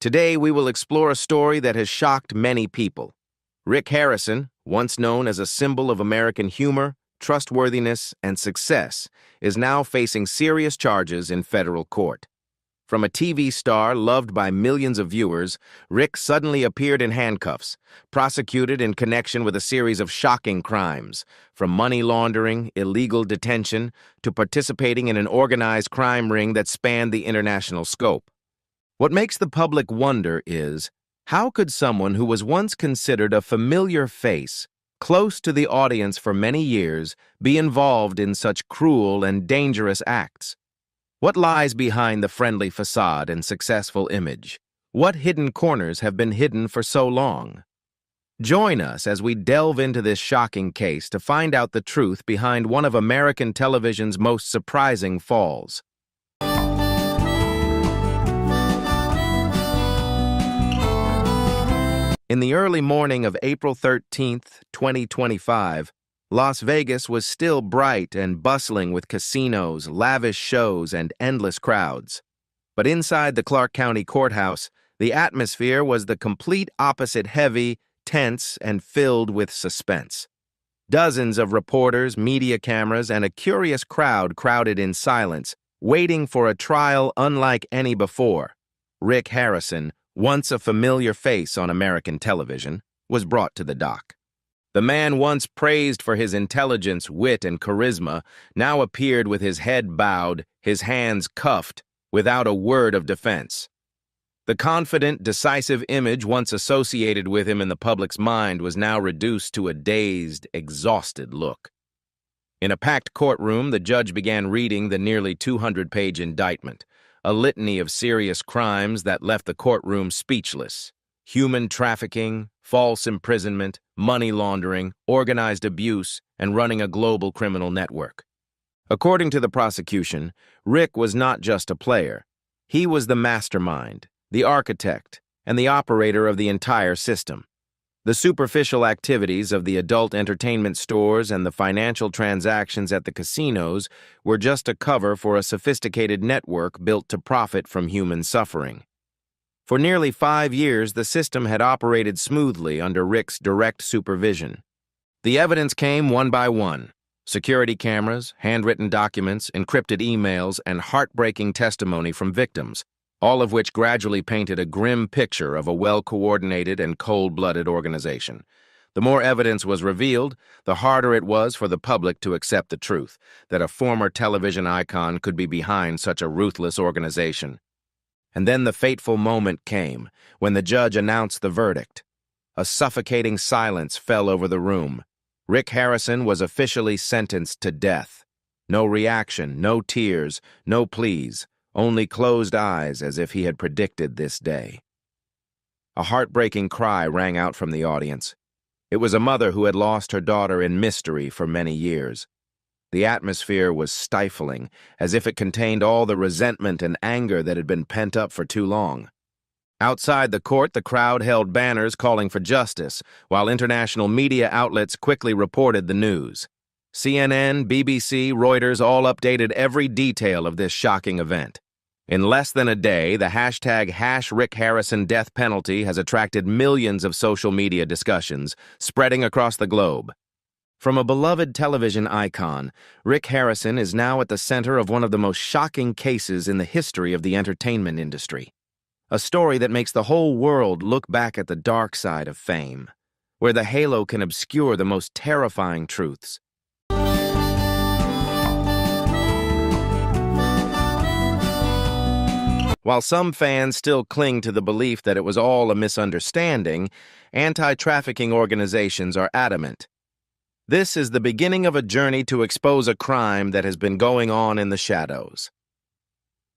Today, we will explore a story that has shocked many people. Rick Harrison, once known as a symbol of American humor, trustworthiness, and success, is now facing serious charges in federal court. From a TV star loved by millions of viewers, Rick suddenly appeared in handcuffs, prosecuted in connection with a series of shocking crimes, from money laundering, illegal detention, to participating in an organized crime ring that spanned the international scope. What makes the public wonder is, how could someone who was once considered a familiar face, close to the audience for many years, be involved in such cruel and dangerous acts? What lies behind the friendly facade and successful image? What hidden corners have been hidden for so long? Join us as we delve into this shocking case to find out the truth behind one of American television's most surprising falls. In the early morning of April 13, 2025, Las Vegas was still bright and bustling with casinos, lavish shows, and endless crowds. But inside the Clark County Courthouse, the atmosphere was the complete opposite: heavy, tense, and filled with suspense. Dozens of reporters, media cameras, and a curious crowd crowded in silence, waiting for a trial unlike any before. Rick Harrison, once a familiar face on American television, was brought to the dock. The man once praised for his intelligence, wit, and charisma now appeared with his head bowed, his hands cuffed, without a word of defense. The confident, decisive image once associated with him in the public's mind was now reduced to a dazed, exhausted look. In a packed courtroom, the judge began reading the nearly 200-page indictment, a litany of serious crimes that left the courtroom speechless. Human trafficking, false imprisonment, money laundering, organized abuse, and running a global criminal network. According to the prosecution, Rick was not just a player. He was the mastermind, the architect, and the operator of the entire system. The superficial activities of the adult entertainment stores and the financial transactions at the casinos were just a cover for a sophisticated network built to profit from human suffering. For nearly 5 years, the system had operated smoothly under Rick's direct supervision. The evidence came one by one: security cameras, handwritten documents, encrypted emails, and heartbreaking testimony from victims, all of which gradually painted a grim picture of a well-coordinated and cold-blooded organization. The more evidence was revealed, the harder it was for the public to accept the truth, that a former television icon could be behind such a ruthless organization. And then the fateful moment came, when the judge announced the verdict. A suffocating silence fell over the room. Rick Harrison was officially sentenced to death. No reaction, no tears, no pleas, only closed eyes as if he had predicted this day. A heartbreaking cry rang out from the audience. It was a mother who had lost her daughter in mystery for many years. The atmosphere was stifling, as if it contained all the resentment and anger that had been pent up for too long. Outside the court, the crowd held banners calling for justice, while international media outlets quickly reported the news. CNN, BBC, Reuters all updated every detail of this shocking event. In less than a day, the hashtag #RickHarrison death penalty has attracted millions of social media discussions, spreading across the globe. From a beloved television icon, Rick Harrison is now at the center of one of the most shocking cases in the history of the entertainment industry. A story that makes the whole world look back at the dark side of fame, where the halo can obscure the most terrifying truths. While some fans still cling to the belief that it was all a misunderstanding, anti-trafficking organizations are adamant. This is the beginning of a journey to expose a crime that has been going on in the shadows.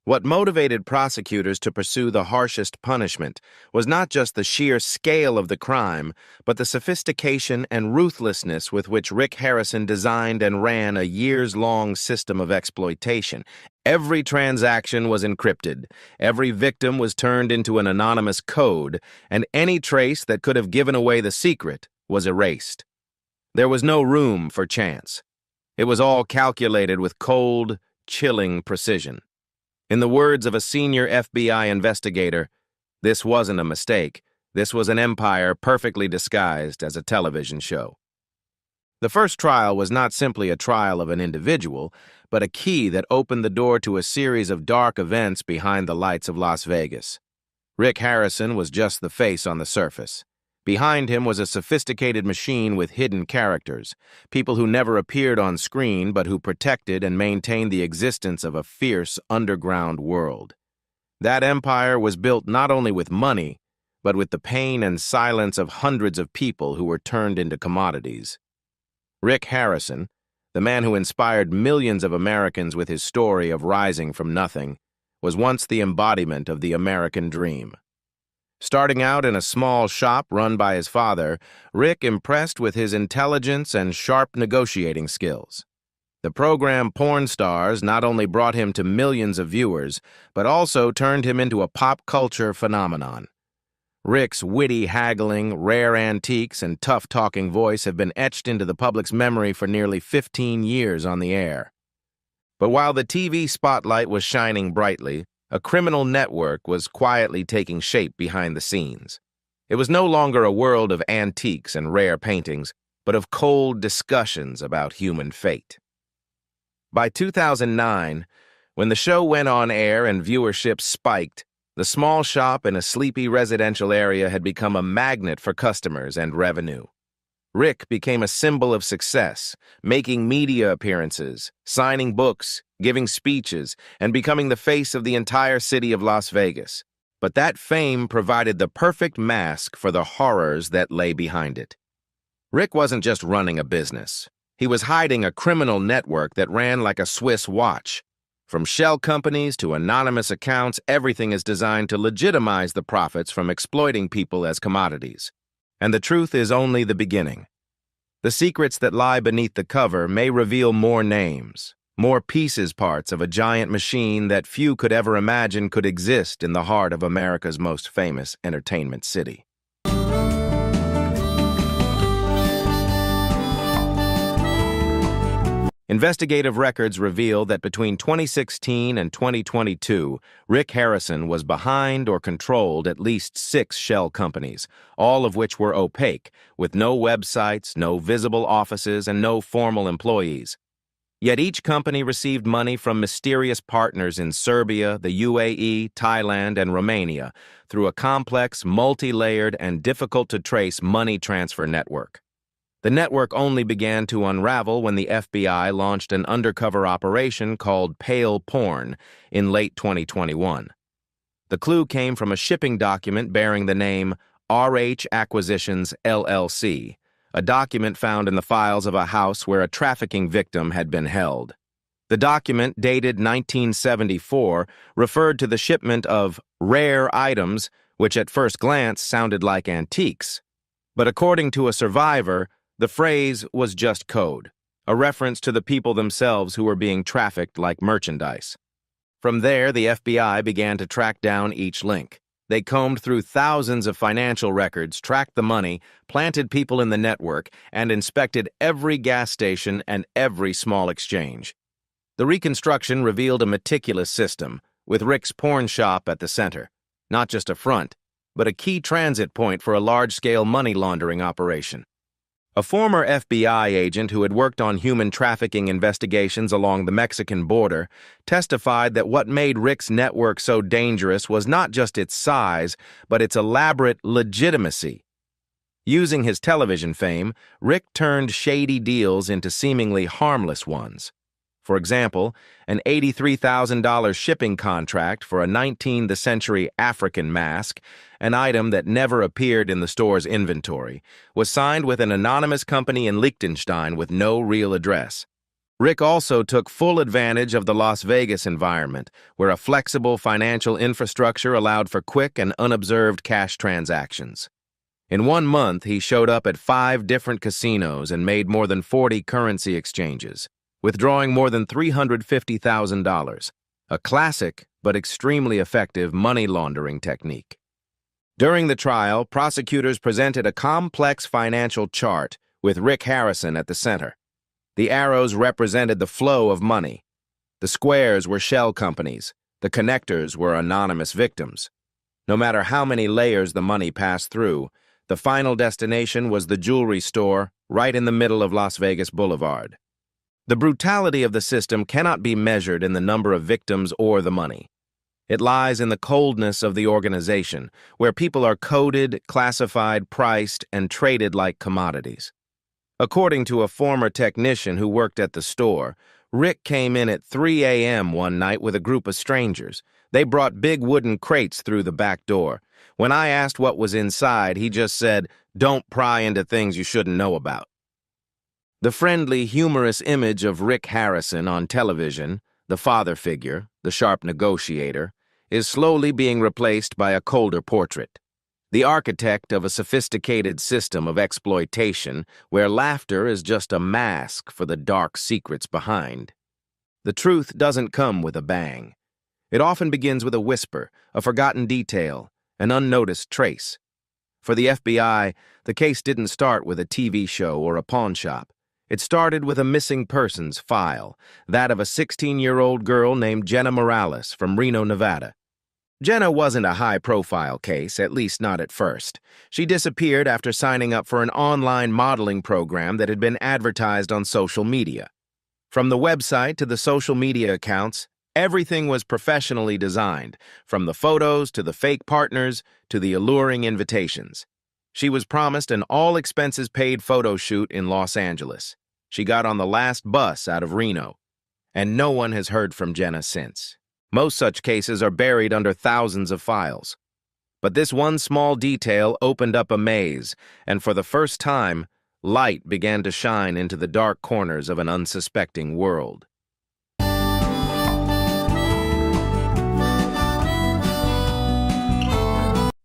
What motivated prosecutors to pursue the harshest punishment was not just the sheer scale of the crime, but the sophistication and ruthlessness with which Rick Harrison designed and ran a years-long system of exploitation. Every transaction was encrypted, every victim was turned into an anonymous code, and any trace that could have given away the secret was erased. There was no room for chance. It was all calculated with cold, chilling precision. In the words of a senior FBI investigator, This wasn't a mistake. This was an empire perfectly disguised as a television show. The first trial was not simply a trial of an individual, but a key that opened the door to a series of dark events behind the lights of Las Vegas. Rick Harrison was just the face on the surface. Behind him was a sophisticated machine with hidden characters, people who never appeared on screen but who protected and maintained the existence of a fierce underground world. That empire was built not only with money, but with the pain and silence of hundreds of people who were turned into commodities. Rick Harrison, the man who inspired millions of Americans with his story of rising from nothing, was once the embodiment of the American dream. Starting out in a small shop run by his father, Rick impressed with his intelligence and sharp negotiating skills. The program Porn Stars not only brought him to millions of viewers, but also turned him into a pop culture phenomenon. Rick's witty haggling, rare antiques, and tough-talking voice have been etched into the public's memory for nearly 15 years on the air. But while the TV spotlight was shining brightly, a criminal network was quietly taking shape behind the scenes. It was no longer a world of antiques and rare paintings, but of cold discussions about human fate. By 2009, when the show went on air and viewership spiked, the small shop in a sleepy residential area had become a magnet for customers and revenue. Rick became a symbol of success, making media appearances, signing books, giving speeches, and becoming the face of the entire city of Las Vegas. But that fame provided the perfect mask for the horrors that lay behind it. Rick wasn't just running a business. He was hiding a criminal network that ran like a Swiss watch. From shell companies to anonymous accounts, everything is designed to legitimize the profits from exploiting people as commodities. And the truth is only the beginning. The secrets that lie beneath the cover may reveal more names, more pieces parts of a giant machine that few could ever imagine could exist in the heart of America's most famous entertainment city. Investigative records reveal that between 2016 and 2022, Rick Harrison was behind or controlled at least 6 shell companies, all of which were opaque, with no websites, no visible offices, and no formal employees. Yet each company received money from mysterious partners in Serbia, the UAE, Thailand, and Romania through a complex, multi-layered, and difficult-to-trace money transfer network. The network only began to unravel when the FBI launched an undercover operation called Pale Porn in late 2021. The clue came from a shipping document bearing the name RH Acquisitions LLC, a document found in the files of a house where a trafficking victim had been held. The document, dated 1974, referred to the shipment of rare items, which at first glance sounded like antiques. But according to a survivor, the phrase was just code, a reference to the people themselves who were being trafficked like merchandise. From there, the FBI began to track down each link. They combed through thousands of financial records, tracked the money, planted people in the network, and inspected every gas station and every small exchange. The reconstruction revealed a meticulous system, with Rick's porn shop at the center. Not just a front, but a key transit point for a large-scale money laundering operation. A former FBI agent who had worked on human trafficking investigations along the Mexican border testified that what made Rick's network so dangerous was not just its size, but its elaborate legitimacy. Using his television fame, Rick turned shady deals into seemingly harmless ones. For example, an $83,000 shipping contract for a 19th century African mask, an item that never appeared in the store's inventory, was signed with an anonymous company in Liechtenstein with no real address. Rick also took full advantage of the Las Vegas environment, where a flexible financial infrastructure allowed for quick and unobserved cash transactions. In 1 month, he showed up at 5 different casinos and made more than 40 currency exchanges, withdrawing more than $350,000, a classic but extremely effective money laundering technique. During the trial, prosecutors presented a complex financial chart with Rick Harrison at the center. The arrows represented the flow of money. The squares were shell companies. The connectors were anonymous victims. No matter how many layers the money passed through, the final destination was the jewelry store right in the middle of Las Vegas Boulevard. The brutality of the system cannot be measured in the number of victims or the money. It lies in the coldness of the organization, where people are coded, classified, priced, and traded like commodities. According to a former technician who worked at the store, Rick came in at 3 a.m. one night with a group of strangers. They brought big wooden crates through the back door. When I asked what was inside, he just said, "Don't pry into things you shouldn't know about." The friendly, humorous image of Rick Harrison on television, the father figure, the sharp negotiator, is slowly being replaced by a colder portrait. The architect of a sophisticated system of exploitation where laughter is just a mask for the dark secrets behind. The truth doesn't come with a bang. It often begins with a whisper, a forgotten detail, an unnoticed trace. For the FBI, the case didn't start with a TV show or a pawn shop. It started with a missing persons file, that of a 16-year-old girl named Jenna Morales from Reno, Nevada. Jenna wasn't a high-profile case, at least not at first. She disappeared after signing up for an online modeling program that had been advertised on social media. From the website to the social media accounts, everything was professionally designed, from the photos to the fake partners to the alluring invitations. She was promised an all-expenses-paid photo shoot in Los Angeles. She got on the last bus out of Reno, and no one has heard from Jenna since. Most such cases are buried under thousands of files. But this one small detail opened up a maze, and for the first time, light began to shine into the dark corners of an unsuspecting world.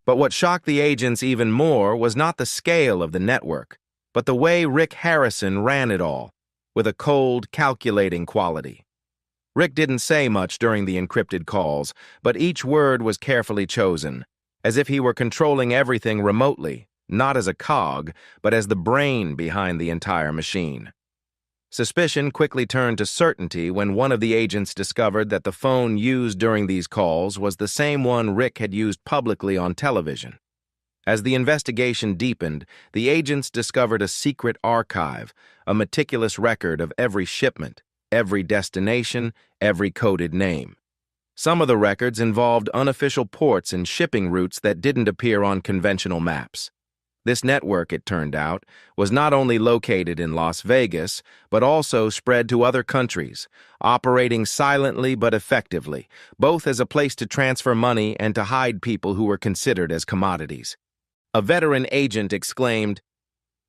But what shocked the agents even more was not the scale of the network, but the way Rick Harrison ran it all, with a cold, calculating quality. Rick didn't say much during the encrypted calls, but each word was carefully chosen, as if he were controlling everything remotely, not as a cog, but as the brain behind the entire machine. Suspicion quickly turned to certainty when one of the agents discovered that the phone used during these calls was the same one Rick had used publicly on television. As the investigation deepened, the agents discovered a secret archive, a meticulous record of every shipment, every destination, every coded name. Some of the records involved unofficial ports and shipping routes that didn't appear on conventional maps. This network, it turned out, was not only located in Las Vegas, but also spread to other countries, operating silently but effectively, both as a place to transfer money and to hide people who were considered as commodities. A veteran agent exclaimed,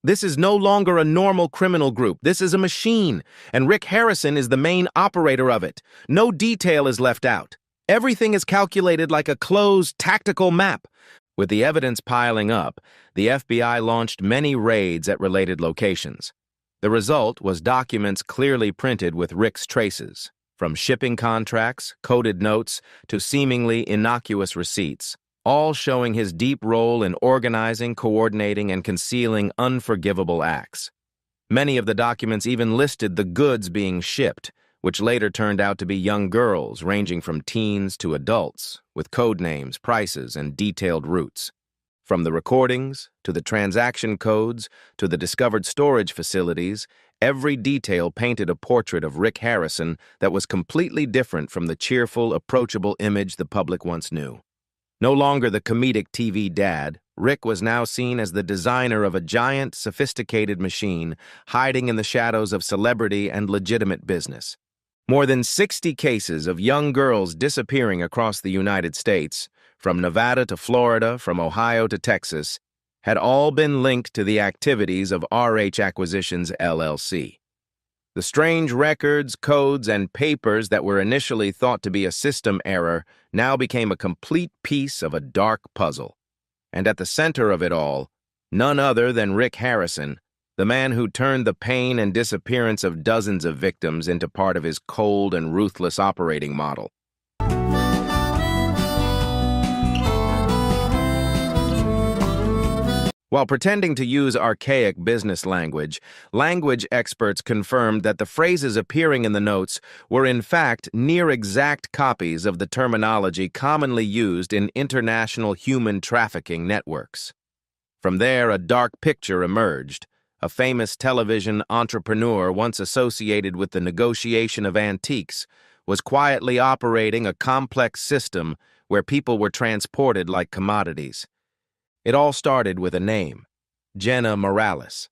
"This is no longer a normal criminal group. This is a machine, and Rick Harrison is the main operator of it. No detail is left out. Everything is calculated like a closed, tactical map." With the evidence piling up, the FBI launched many raids at related locations. The result was documents clearly printed with Rick's traces, from shipping contracts, coded notes, to seemingly innocuous receipts, all showing his deep role in organizing, coordinating, and concealing unforgivable acts. Many of the documents even listed the goods being shipped, which later turned out to be young girls ranging from teens to adults, with code names, prices, and detailed routes. From the recordings, to the transaction codes, to the discovered storage facilities, every detail painted a portrait of Rick Harrison that was completely different from the cheerful, approachable image the public once knew. No longer the comedic TV dad, Rick was now seen as the designer of a giant, sophisticated machine hiding in the shadows of celebrity and legitimate business. More than 60 cases of young girls disappearing across the United States, from Nevada to Florida, from Ohio to Texas, had all been linked to the activities of RH Acquisitions, LLC. The strange records, codes, and papers that were initially thought to be a system error now became a complete piece of a dark puzzle. And at the center of it all, none other than Rick Harrison, the man who turned the pain and disappearance of dozens of victims into part of his cold and ruthless operating model. While pretending to use archaic business language, language experts confirmed that the phrases appearing in the notes were in fact near-exact copies of the terminology commonly used in international human trafficking networks. From there, a dark picture emerged. A famous television entrepreneur once associated with the negotiation of antiques was quietly operating a complex system where people were transported like commodities. It all started with a name, Jenna Morales.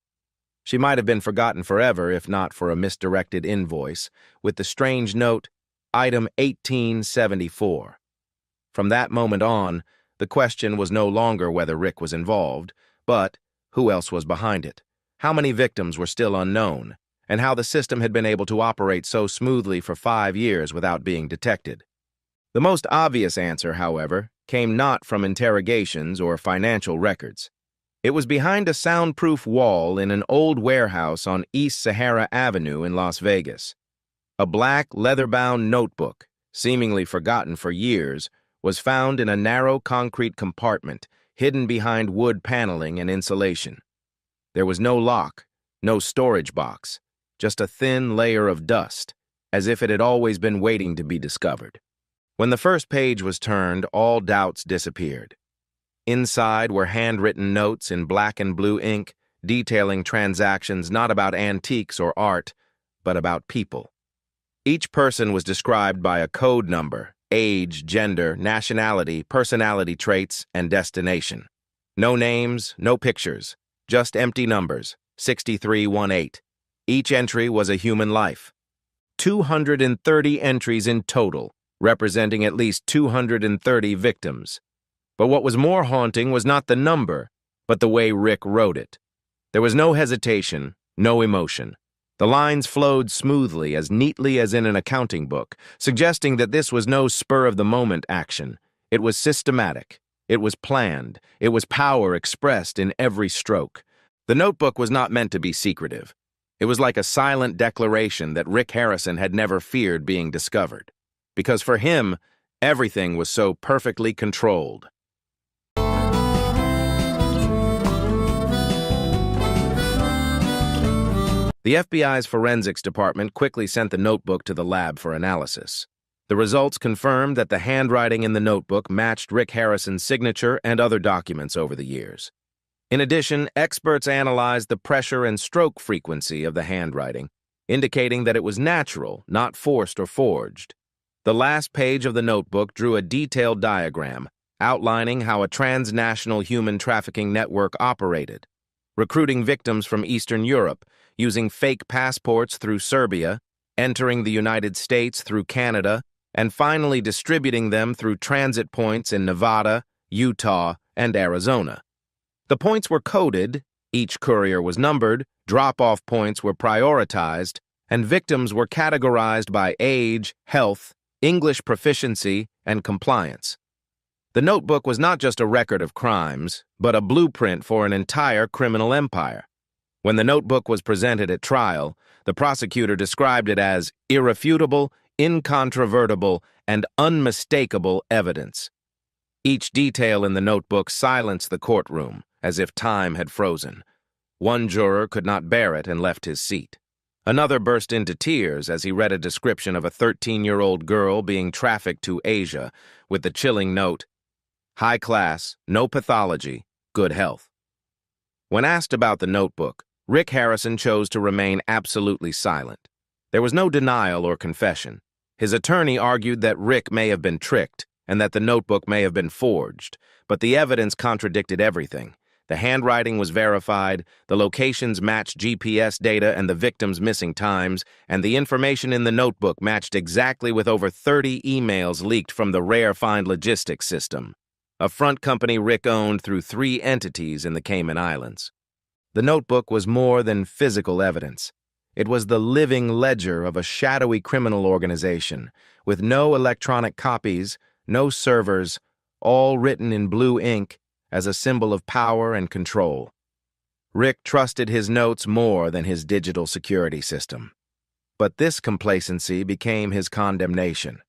She might have been forgotten forever if not for a misdirected invoice with the strange note, item 1874. From that moment on, the question was no longer whether Rick was involved, but who else was behind it, how many victims were still unknown, and how the system had been able to operate so smoothly for 5 years without being detected. The most obvious answer, however, came not from interrogations or financial records. It was behind a soundproof wall in an old warehouse on East Sahara Avenue in Las Vegas. A black, leather-bound notebook, seemingly forgotten for years, was found in a narrow concrete compartment hidden behind wood paneling and insulation. There was no lock, no storage box, just a thin layer of dust, as if it had always been waiting to be discovered. When the first page was turned, all doubts disappeared. Inside were handwritten notes in black and blue ink detailing transactions not about antiques or art, but about people. Each person was described by a code number, age, gender, nationality, personality traits, and destination. No names, no pictures, just empty numbers, 6318. Each entry was a human life. 230 entries in total, representing at least 230 victims. But what was more haunting was not the number, but the way Rick wrote it. There was no hesitation, no emotion. The lines flowed smoothly, as neatly as in an accounting book, suggesting that this was no spur-of-the-moment action. It was systematic. It was planned. It was power expressed in every stroke. The notebook was not meant to be secretive. It was like a silent declaration that Rick Harrison had never feared being discovered. Because for him, everything was so perfectly controlled. The FBI's forensics department quickly sent the notebook to the lab for analysis. The results confirmed that the handwriting in the notebook matched Rick Harrison's signature and other documents over the years. In addition, experts analyzed the pressure and stroke frequency of the handwriting, indicating that it was natural, not forced or forged. The last page of the notebook drew a detailed diagram outlining how a transnational human trafficking network operated, recruiting victims from Eastern Europe, using fake passports through Serbia, entering the United States through Canada, and finally distributing them through transit points in Nevada, Utah, and Arizona. The points were coded, each courier was numbered, drop-off points were prioritized, and victims were categorized by age, health, English proficiency, and compliance. The notebook was not just a record of crimes, but a blueprint for an entire criminal empire. When the notebook was presented at trial, the prosecutor described it as irrefutable, incontrovertible, and unmistakable evidence. Each detail in the notebook silenced the courtroom, as if time had frozen. One juror could not bear it and left his seat. Another burst into tears as he read a description of a 13-year-old girl being trafficked to Asia with the chilling note, "High class, no pathology, good health." When asked about the notebook, Rick Harrison chose to remain absolutely silent. There was no denial or confession. His attorney argued that Rick may have been tricked and that the notebook may have been forged, but the evidence contradicted everything. The handwriting was verified, the locations matched GPS data and the victim's missing times, and the information in the notebook matched exactly with over 30 emails leaked from the Rare Find Logistics system, a front company Rick owned through 3 entities in the Cayman Islands. The notebook was more than physical evidence. It was the living ledger of a shadowy criminal organization, with no electronic copies, no servers, all written in blue ink, as a symbol of power and control. Rick trusted his notes more than his digital security system. But this complacency became his condemnation.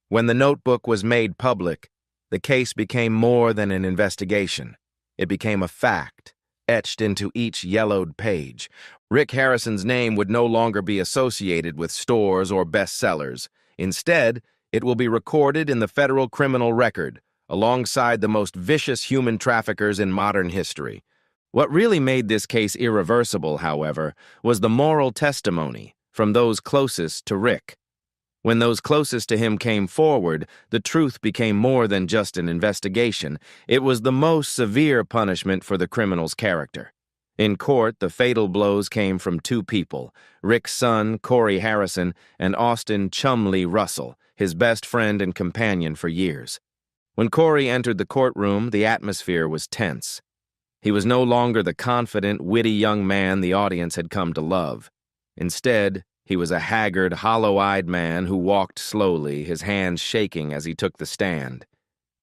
When the notebook was made public, the case became more than an investigation. It became a fact, etched into each yellowed page. Rick Harrison's name would no longer be associated with stores or bestsellers. Instead, it will be recorded in the federal criminal record, alongside the most vicious human traffickers in modern history. What really made this case irreversible, however, was the moral testimony from those closest to Rick. When those closest to him came forward, the truth became more than just an investigation. It was the most severe punishment for the criminal's character. In court, the fatal blows came from two people, Rick's son, Corey Harrison, and Austin Chumlee Russell, his best friend and companion for years. When Corey entered the courtroom, the atmosphere was tense. He was no longer the confident, witty young man the audience had come to love. Instead, he was a haggard, hollow-eyed man who walked slowly, his hands shaking as he took the stand.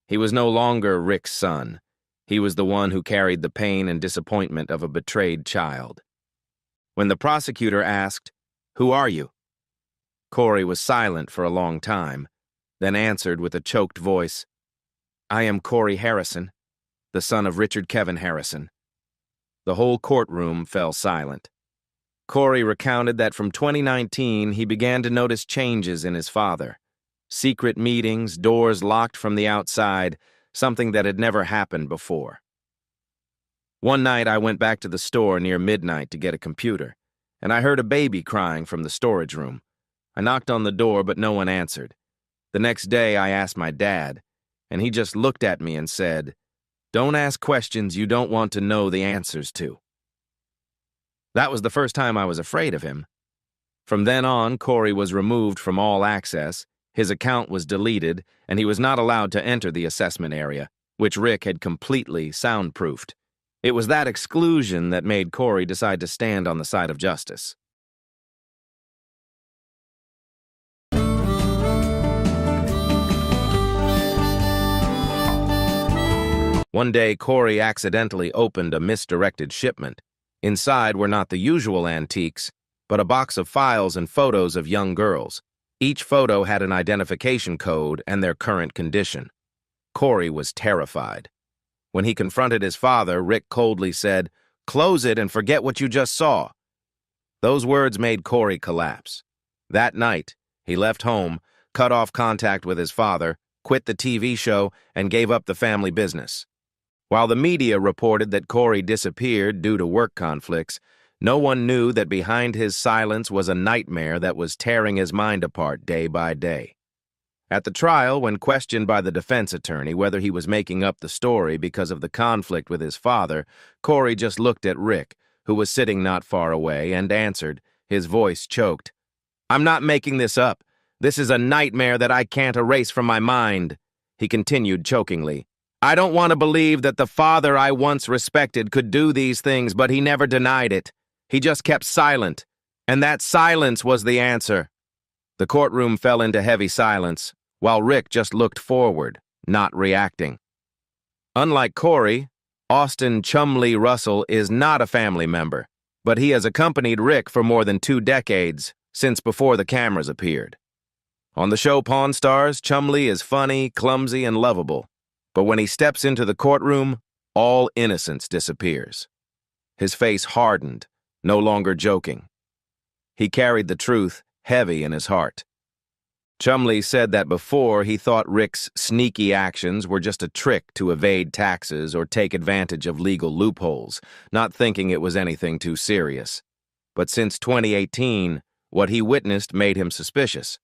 He was no longer Rick's son. He was the one who carried the pain and disappointment of a betrayed child. When the prosecutor asked, "Who are you?" Corey was silent for a long time, then answered with a choked voice, "I am Corey Harrison, the son of Richard Kevin Harrison." The whole courtroom fell silent. Corey recounted that from 2019, he began to notice changes in his father. Secret meetings, doors locked from the outside, something that had never happened before. "One night, I went back to the store near midnight to get a computer, and I heard a baby crying from the storage room. I knocked on the door, but no one answered. The next day, I asked my dad, and he just looked at me and said, 'Don't ask questions you don't want to know the answers to.' That was the first time I was afraid of him. From then on, Corey was removed from all access, his account was deleted, and he was not allowed to enter the assessment area, which Rick had completely soundproofed. It was that exclusion that made Corey decide to stand on the side of justice. One day, Corey accidentally opened a misdirected shipment. Inside were not the usual antiques, but a box of files and photos of young girls. Each photo had an identification code and their current condition. Corey was terrified. When he confronted his father, Rick coldly said, "Close it and forget what you just saw." Those words made Corey collapse. That night, he left home, cut off contact with his father, quit the TV show, and gave up the family business. While the media reported that Corey disappeared due to work conflicts, no one knew that behind his silence was a nightmare that was tearing his mind apart day by day. At the trial, when questioned by the defense attorney whether he was making up the story because of the conflict with his father, Corey just looked at Rick, who was sitting not far away, and answered, his voice choked, "I'm not making this up. This is a nightmare that I can't erase from my mind." He continued chokingly, "I don't want to believe that the father I once respected could do these things, but he never denied it. He just kept silent, and that silence was the answer." The courtroom fell into heavy silence, while Rick just looked forward, not reacting. Unlike Corey, Austin Chumlee Russell is not a family member, but he has accompanied Rick for more than 2 decades, since before the cameras appeared. On the show Pawn Stars, Chumlee is funny, clumsy, and lovable. But when he steps into the courtroom, all innocence disappears. His face hardened, no longer joking. He carried the truth heavy in his heart. Chumlee said that before he thought Rick's sneaky actions were just a trick to evade taxes or take advantage of legal loopholes, not thinking it was anything too serious. But since 2018, what he witnessed made him suspicious.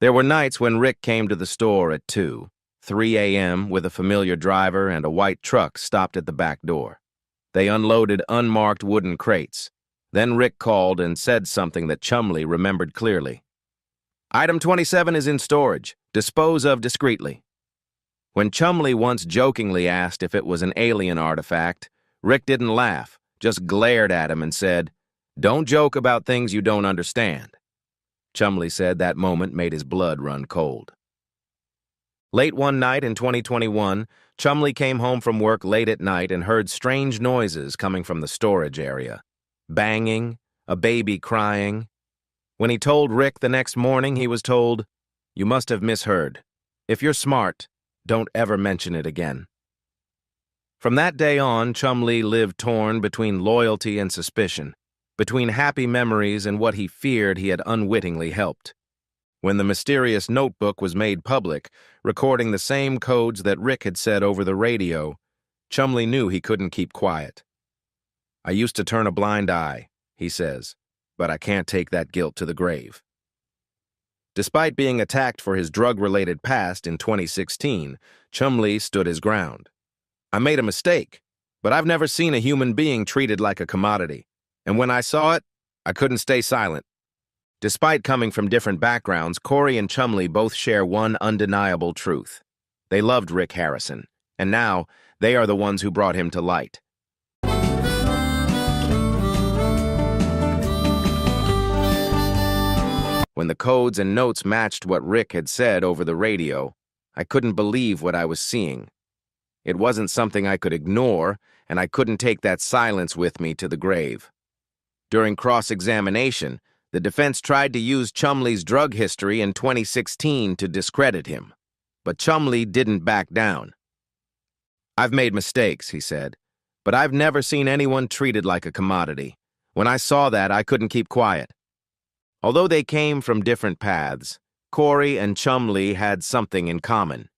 There were nights when Rick came to the store at 2, 3 a.m. with a familiar driver and a white truck stopped at the back door. They unloaded unmarked wooden crates. Then Rick called and said something that Chumlee remembered clearly. "Item 27 is in storage. Dispose of discreetly." When Chumlee once jokingly asked if it was an alien artifact, Rick didn't laugh, just glared at him and said, "Don't joke about things you don't understand." Chumlee said that moment made his blood run cold. Late one night in 2021, Chumlee came home from work late at night and heard strange noises coming from the storage area. Banging, a baby crying. When he told Rick the next morning, he was told, "You must have misheard. If you're smart, don't ever mention it again." From that day on, Chumlee lived torn between loyalty and suspicion, between happy memories and what he feared he had unwittingly helped. When the mysterious notebook was made public, recording the same codes that Rick had said over the radio, Chumlee knew he couldn't keep quiet. "I used to turn a blind eye," he says, "but I can't take that guilt to the grave." Despite being attacked for his drug-related past in 2016, Chumlee stood his ground. "I made a mistake, but I've never seen a human being treated like a commodity. And when I saw it, I couldn't stay silent." Despite coming from different backgrounds, Corey and Chumlee both share one undeniable truth. They loved Rick Harrison, and now they are the ones who brought him to light. When the codes and notes matched what Rick had said over the radio, I couldn't believe what I was seeing. It wasn't something I could ignore, and I couldn't take that silence with me to the grave. During cross-examination, the defense tried to use Chumlee's drug history in 2016 to discredit him. But Chumlee didn't back down. "I've made mistakes," he said, "but I've never seen anyone treated like a commodity. When I saw that, I couldn't keep quiet." Although they came from different paths, Corey and Chumlee had something in common.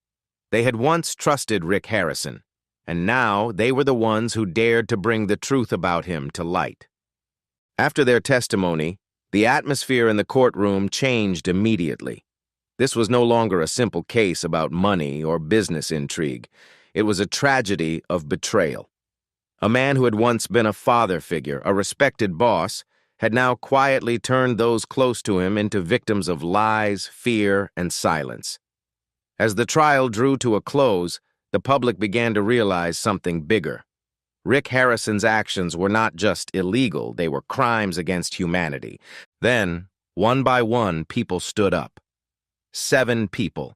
They had once trusted Rick Harrison, and now they were the ones who dared to bring the truth about him to light. After their testimony, the atmosphere in the courtroom changed immediately. This was no longer a simple case about money or business intrigue. It was a tragedy of betrayal. A man who had once been a father figure, a respected boss, had now quietly turned those close to him into victims of lies, fear, and silence. As the trial drew to a close, the public began to realize something bigger. Rick Harrison's actions were not just illegal, they were crimes against humanity. Then, one by one, people stood up. 7 people.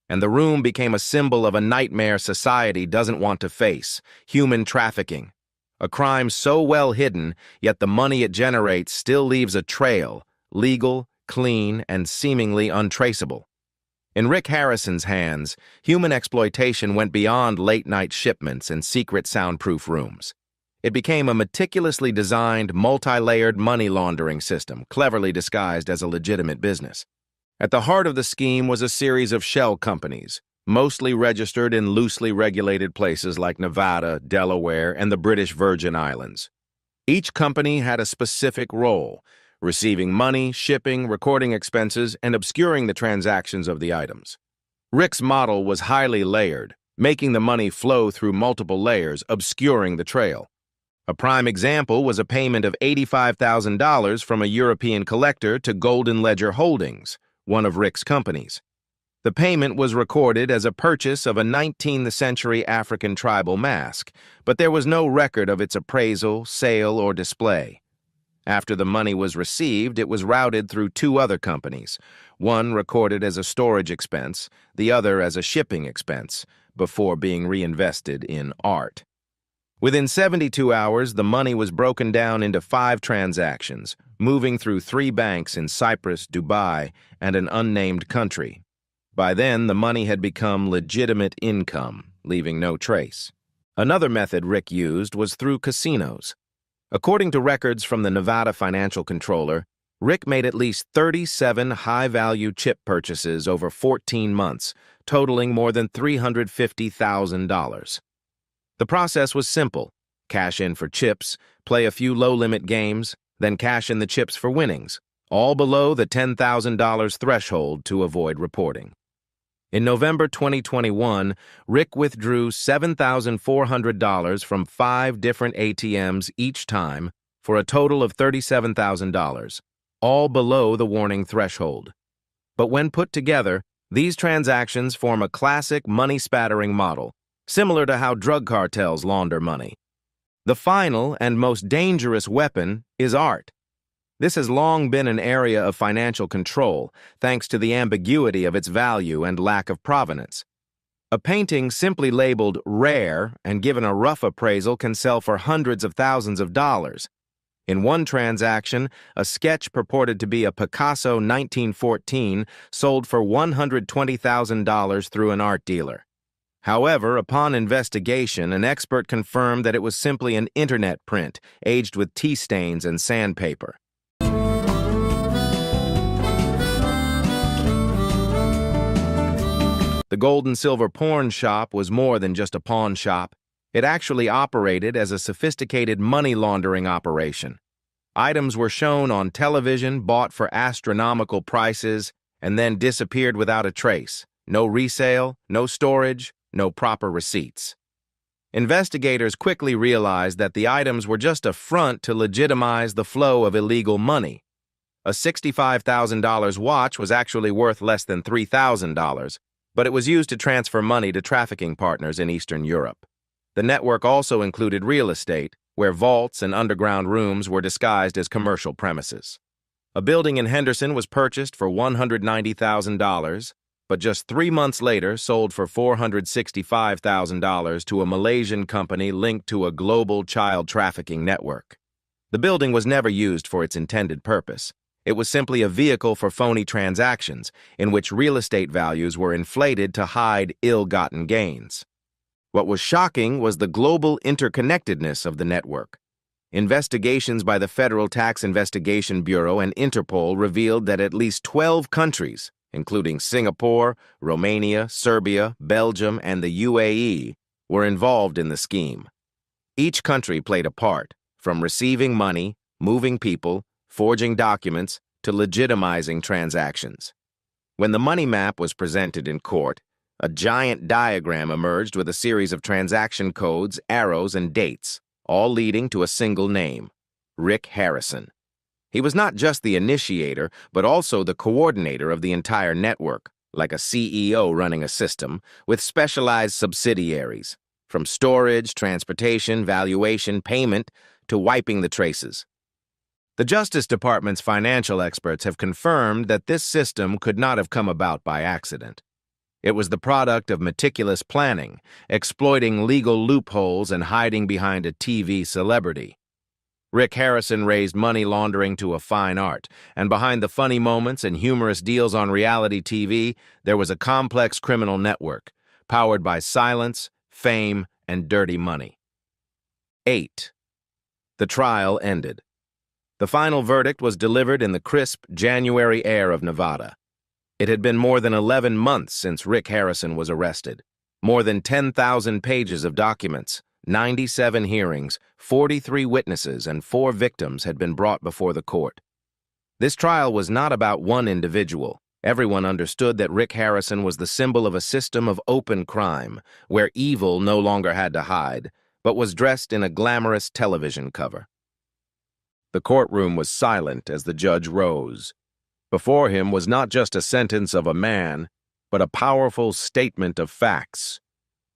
And the room became a symbol of a nightmare society doesn't want to face: human trafficking. A crime so well hidden, yet the money it generates still leaves a trail, legal, clean, and seemingly untraceable. In Rick Harrison's hands, human exploitation went beyond late-night shipments and secret soundproof rooms. It became a meticulously designed, multi-layered money laundering system, cleverly disguised as a legitimate business. At the heart of the scheme was a series of shell companies, mostly registered in loosely regulated places like Nevada, Delaware, and the British Virgin Islands. Each company had a specific role: receiving money, shipping, recording expenses, and obscuring the transactions of the items. Rick's model was highly layered, making the money flow through multiple layers, obscuring the trail. A prime example was a payment of $85,000 from a European collector to Golden Ledger Holdings, one of Rick's companies. The payment was recorded as a purchase of a 19th century African tribal mask, but there was no record of its appraisal, sale, or display. After the money was received, it was routed through 2 other companies, one recorded as a storage expense, the other as a shipping expense, before being reinvested in art. Within 72 hours, the money was broken down into 5 transactions, moving through 3 banks in Cyprus, Dubai, and an unnamed country. By then, the money had become legitimate income, leaving no trace. Another method Rick used was through casinos. According to records from the Nevada Financial Controller, Rick made at least 37 high-value chip purchases over 14 months, totaling more than $350,000. The process was simple: cash in for chips, play a few low-limit games, then cash in the chips for winnings, all below the $10,000 threshold to avoid reporting. In November 2021, Rick withdrew $7,400 from 5 different ATMs each time for a total of $37,000, all below the warning threshold. But when put together, these transactions form a classic money-spattering model, similar to how drug cartels launder money. The final and most dangerous weapon is art. This has long been an area of financial control, thanks to the ambiguity of its value and lack of provenance. A painting simply labeled rare and given a rough appraisal can sell for hundreds of thousands of dollars. In one transaction, a sketch purported to be a Picasso 1914 sold for $120,000 through an art dealer. However, upon investigation, an expert confirmed that it was simply an internet print, aged with tea stains and sandpaper. The Gold and Silver Porn Shop was more than just a pawn shop. It actually operated as a sophisticated money laundering operation. Items were shown on television, bought for astronomical prices, and then disappeared without a trace. No resale, no storage, no proper receipts. Investigators quickly realized that the items were just a front to legitimize the flow of illegal money. A $65,000 watch was actually worth less than $3,000, but it was used to transfer money to trafficking partners in Eastern Europe. The network also included real estate, where vaults and underground rooms were disguised as commercial premises. A building in Henderson was purchased for $190,000, but just 3 months later sold for $465,000 to a Malaysian company linked to a global child trafficking network. The building was never used for its intended purpose. It was simply a vehicle for phony transactions, in which real estate values were inflated to hide ill-gotten gains. What was shocking was the global interconnectedness of the network. Investigations by the Federal Tax Investigation Bureau and Interpol revealed that at least 12 countries, including Singapore, Romania, Serbia, Belgium, and the UAE, were involved in the scheme. Each country played a part, from receiving money, moving people, forging documents, to legitimizing transactions. When the money map was presented in court, a giant diagram emerged with a series of transaction codes, arrows, and dates, all leading to a single name: Rick Harrison. He was not just the initiator, but also the coordinator of the entire network, like a CEO running a system, with specialized subsidiaries, from storage, transportation, valuation, payment, to wiping the traces. The Justice Department's financial experts have confirmed that this system could not have come about by accident. It was the product of meticulous planning, exploiting legal loopholes and hiding behind a TV celebrity. Rick Harrison raised money laundering to a fine art, and behind the funny moments and humorous deals on reality TV, there was a complex criminal network, powered by silence, fame, and dirty money. 8. The trial ended. The final verdict was delivered in the crisp January air of Nevada. It had been more than 11 months since Rick Harrison was arrested. More than 10,000 pages of documents, 97 hearings, 43 witnesses, and 4 victims had been brought before the court. This trial was not about one individual. Everyone understood that Rick Harrison was the symbol of a system of open crime, where evil no longer had to hide, but was dressed in a glamorous television cover. The courtroom was silent as the judge rose. Before him was not just a sentence of a man, but a powerful statement of facts.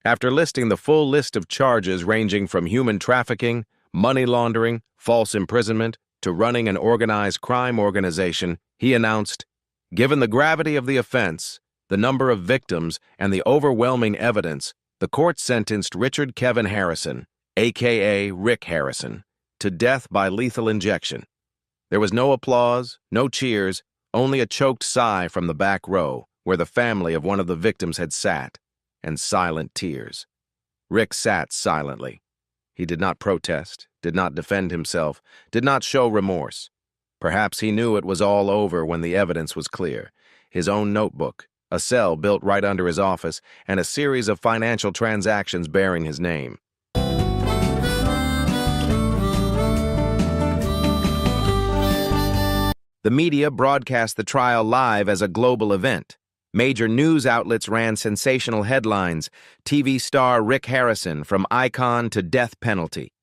After listing the full list of charges ranging from human trafficking, money laundering, false imprisonment, to running an organized crime organization, he announced, "Given the gravity of the offense, the number of victims, and the overwhelming evidence, the court sentenced Richard Kevin Harrison, a.k.a. Rick Harrison, to death by lethal injection." There was no applause, no cheers, only a choked sigh from the back row, where the family of one of the victims had sat, and silent tears. Rick sat silently. He did not protest, did not defend himself, did not show remorse. Perhaps he knew it was all over when the evidence was clear. His own notebook, a cell built right under his office, and a series of financial transactions bearing his name. The media broadcast the trial live as a global event. Major news outlets ran sensational headlines: TV star Rick Harrison from icon to death penalty.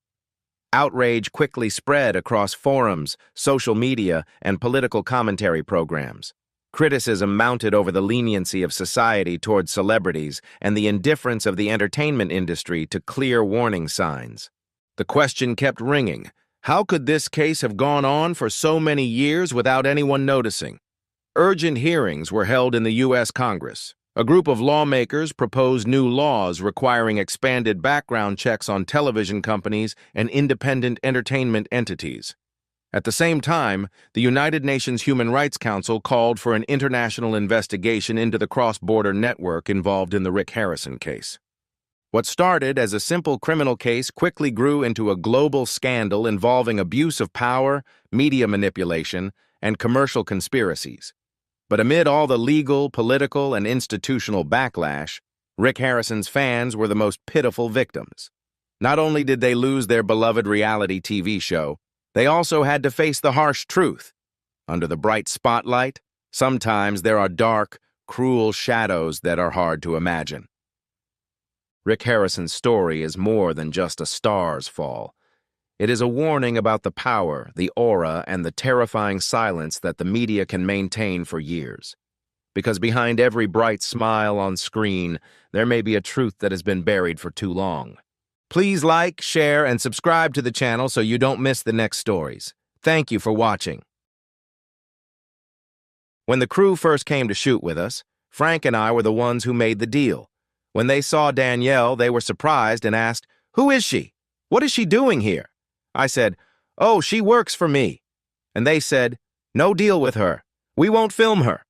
Outrage quickly spread across forums, social media, and political commentary programs. Criticism mounted over the leniency of society toward celebrities and the indifference of the entertainment industry to clear warning signs. The question kept ringing: how could this case have gone on for so many years without anyone noticing? Urgent hearings were held in the U.S. Congress. A group of lawmakers proposed new laws requiring expanded background checks on television companies and independent entertainment entities. At the same time, the United Nations Human Rights Council called for an international investigation into the cross-border network involved in the Rick Harrison case. What started as a simple criminal case quickly grew into a global scandal involving abuse of power, media manipulation, and commercial conspiracies. But amid all the legal, political, and institutional backlash, Rick Harrison's fans were the most pitiful victims. Not only did they lose their beloved reality TV show, they also had to face the harsh truth. Under the bright spotlight, sometimes there are dark, cruel shadows that are hard to imagine. Rick Harrison's story is more than just a star's fall. It is a warning about the power, the aura, and the terrifying silence that the media can maintain for years. Because behind every bright smile on screen, there may be a truth that has been buried for too long. Please like, share, and subscribe to the channel so you don't miss the next stories. Thank you for watching. When the crew first came to shoot with us, Frank and I were the ones who made the deal. When they saw Danielle, they were surprised and asked, "Who is she? What is she doing here?" I said, "Oh, she works for me." And they said, "No deal with her. We won't film her."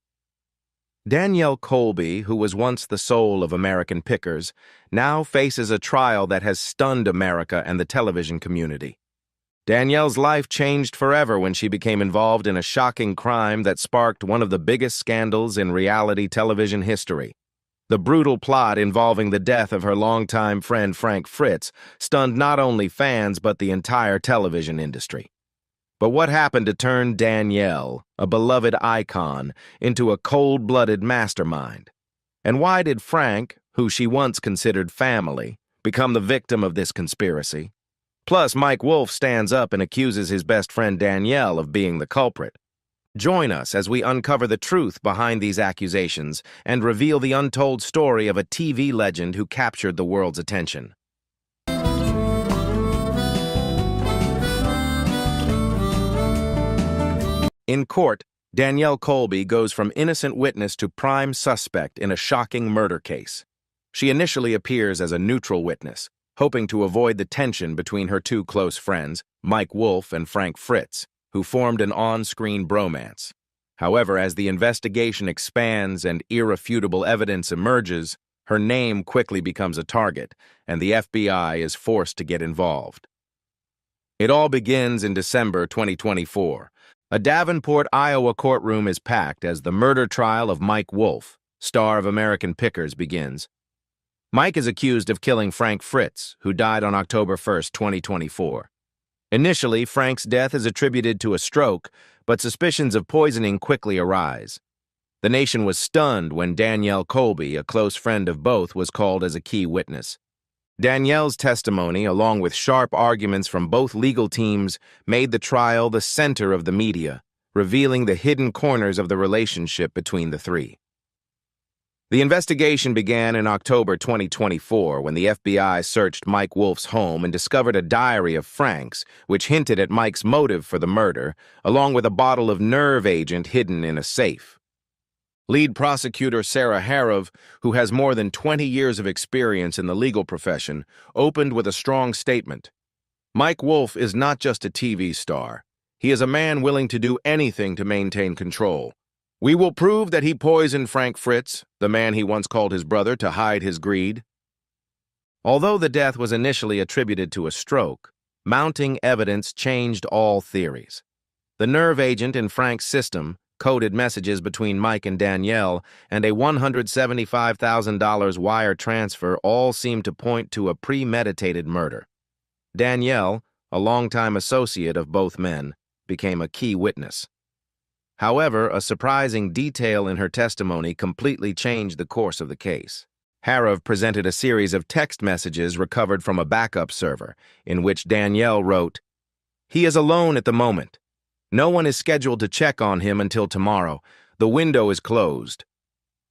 Danielle Colby, who was once the soul of American Pickers, now faces a trial that has stunned America and the television community. Danielle's life changed forever when she became involved in a shocking crime that sparked one of the biggest scandals in reality television history. The brutal plot involving the death of her longtime friend Frank Fritz stunned not only fans but the entire television industry. But what happened to turn Danielle, a beloved icon, into a cold-blooded mastermind? And why did Frank, who she once considered family, become the victim of this conspiracy? Plus, Mike Wolf stands up and accuses his best friend Danielle of being the culprit. Join us as we uncover the truth behind these accusations and reveal the untold story of a TV legend who captured the world's attention. In court, Danielle Colby goes from innocent witness to prime suspect in a shocking murder case. She initially appears as a neutral witness, hoping to avoid the tension between her two close friends, Mike Wolf and Frank Fritz, who formed an on-screen bromance. However, as the investigation expands and irrefutable evidence emerges, her name quickly becomes a target, and the FBI is forced to get involved. It all begins in December 2024. A Davenport, Iowa courtroom is packed as the murder trial of Mike Wolf, star of American Pickers, begins. Mike is accused of killing Frank Fritz, who died on October 1st, 2024. Initially, Frank's death is attributed to a stroke, but suspicions of poisoning quickly arise. The nation was stunned when Danielle Colby, a close friend of both, was called as a key witness. Danielle's testimony, along with sharp arguments from both legal teams, made the trial the center of the media, revealing the hidden corners of the relationship between the three. The investigation began in October 2024 when the FBI searched Mike Wolf's home and discovered a diary of Frank's, which hinted at Mike's motive for the murder, along with a bottle of nerve agent hidden in a safe. Lead prosecutor Sarah Harov, who has more than 20 years of experience in the legal profession, opened with a strong statement. Mike Wolf is not just a TV star. He is a man willing to do anything to maintain control. We will prove that he poisoned Frank Fritz, the man he once called his brother, to hide his greed. Although the death was initially attributed to a stroke, mounting evidence changed all theories. The nerve agent in Frank's system, coded messages between Mike and Danielle, and a $175,000 wire transfer all seemed to point to a premeditated murder. Danielle, a longtime associate of both men, became a key witness. However, a surprising detail in her testimony completely changed the course of the case. Harov presented a series of text messages recovered from a backup server, in which Danielle wrote, "He is alone at the moment. No one is scheduled to check on him until tomorrow. The window is closed."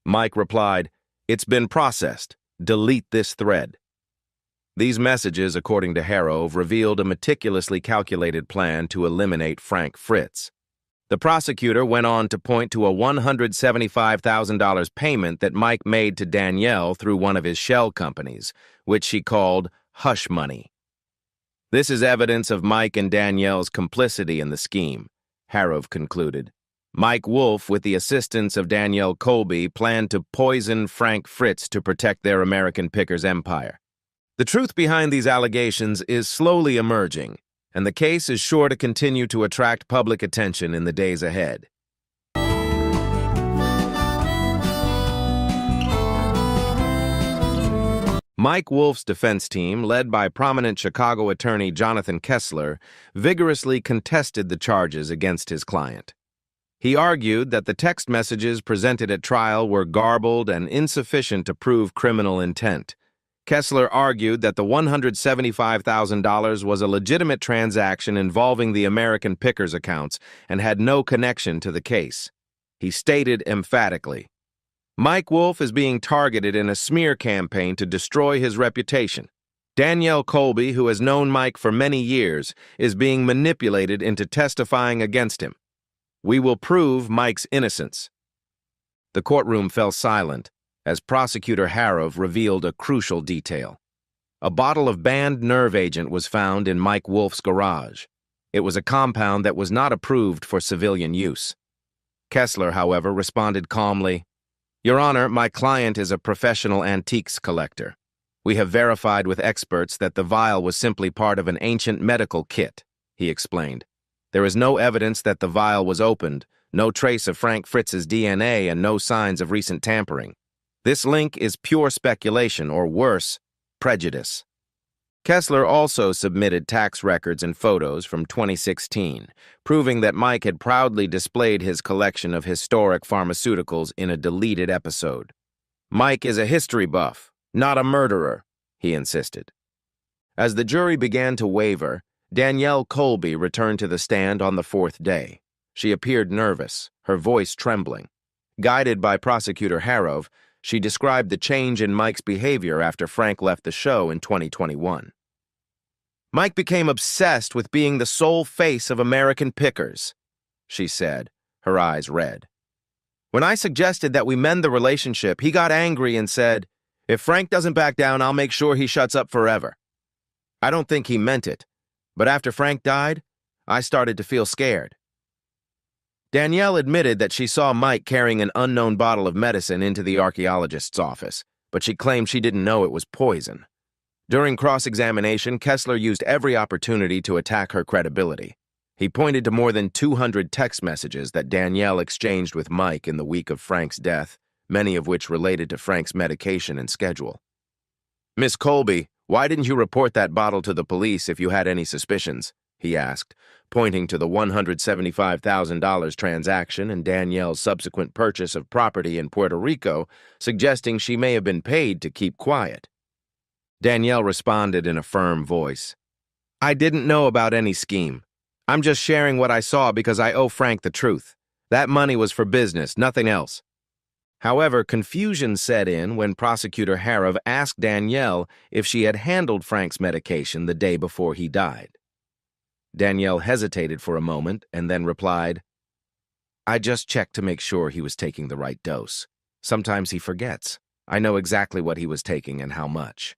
Mike replied, "It's been processed. Delete this thread." These messages, according to Harov, revealed a meticulously calculated plan to eliminate Frank Fritz. The prosecutor went on to point to a $175,000 payment that Mike made to Danielle through one of his shell companies, which she called hush money. This is evidence of Mike and Danielle's complicity in the scheme, Harov concluded. Mike Wolf, with the assistance of Danielle Colby, planned to poison Frank Fritz to protect their American Pickers empire. The truth behind these allegations is slowly emerging, and the case is sure to continue to attract public attention in the days ahead. Mike Wolf's defense team, led by prominent Chicago attorney Jonathan Kessler, vigorously contested the charges against his client. He argued that the text messages presented at trial were garbled and insufficient to prove criminal intent. Kessler argued that the $175,000 was a legitimate transaction involving the American Pickers accounts and had no connection to the case. He stated emphatically, "Mike Wolf is being targeted in a smear campaign to destroy his reputation. Danielle Colby, who has known Mike for many years, is being manipulated into testifying against him. We will prove Mike's innocence." The courtroom fell silent as Prosecutor Harrov revealed a crucial detail. A bottle of banned nerve agent was found in Mike Wolf's garage. It was a compound that was not approved for civilian use. Kessler, however, responded calmly, "Your Honor, my client is a professional antiques collector. We have verified with experts that the vial was simply part of an ancient medical kit," he explained. "There is no evidence that the vial was opened, no trace of Frank Fritz's DNA, and no signs of recent tampering. This link is pure speculation, or worse, prejudice." Kessler also submitted tax records and photos from 2016, proving that Mike had proudly displayed his collection of historic pharmaceuticals in a deleted episode. "Mike is a history buff, not a murderer," he insisted. As the jury began to waver, Danielle Colby returned to the stand on the fourth day. She appeared nervous, her voice trembling. Guided by Prosecutor Harrov, she described the change in Mike's behavior after Frank left the show in 2021. "Mike became obsessed with being the sole face of American Pickers," she said, her eyes red. "When I suggested that we mend the relationship, he got angry and said, 'If Frank doesn't back down, I'll make sure he shuts up forever.' I don't think he meant it, but after Frank died, I started to feel scared." Danielle admitted that she saw Mike carrying an unknown bottle of medicine into the archaeologist's office, but she claimed she didn't know it was poison. During cross-examination, Kessler used every opportunity to attack her credibility. He pointed to more than 200 text messages that Danielle exchanged with Mike in the week of Frank's death, many of which related to Frank's medication and schedule. "Miss Colby, why didn't you report that bottle to the police if you had any suspicions?" he asked, pointing to the $175,000 transaction and Danielle's subsequent purchase of property in Puerto Rico, suggesting she may have been paid to keep quiet. Danielle responded in a firm voice, "I didn't know about any scheme. I'm just sharing what I saw because I owe Frank the truth. That money was for business, nothing else." However, confusion set in when Prosecutor Harrov asked Danielle if she had handled Frank's medication the day before he died. Danielle hesitated for a moment and then replied, "I just checked to make sure he was taking the right dose. Sometimes he forgets. I know exactly what he was taking and how much."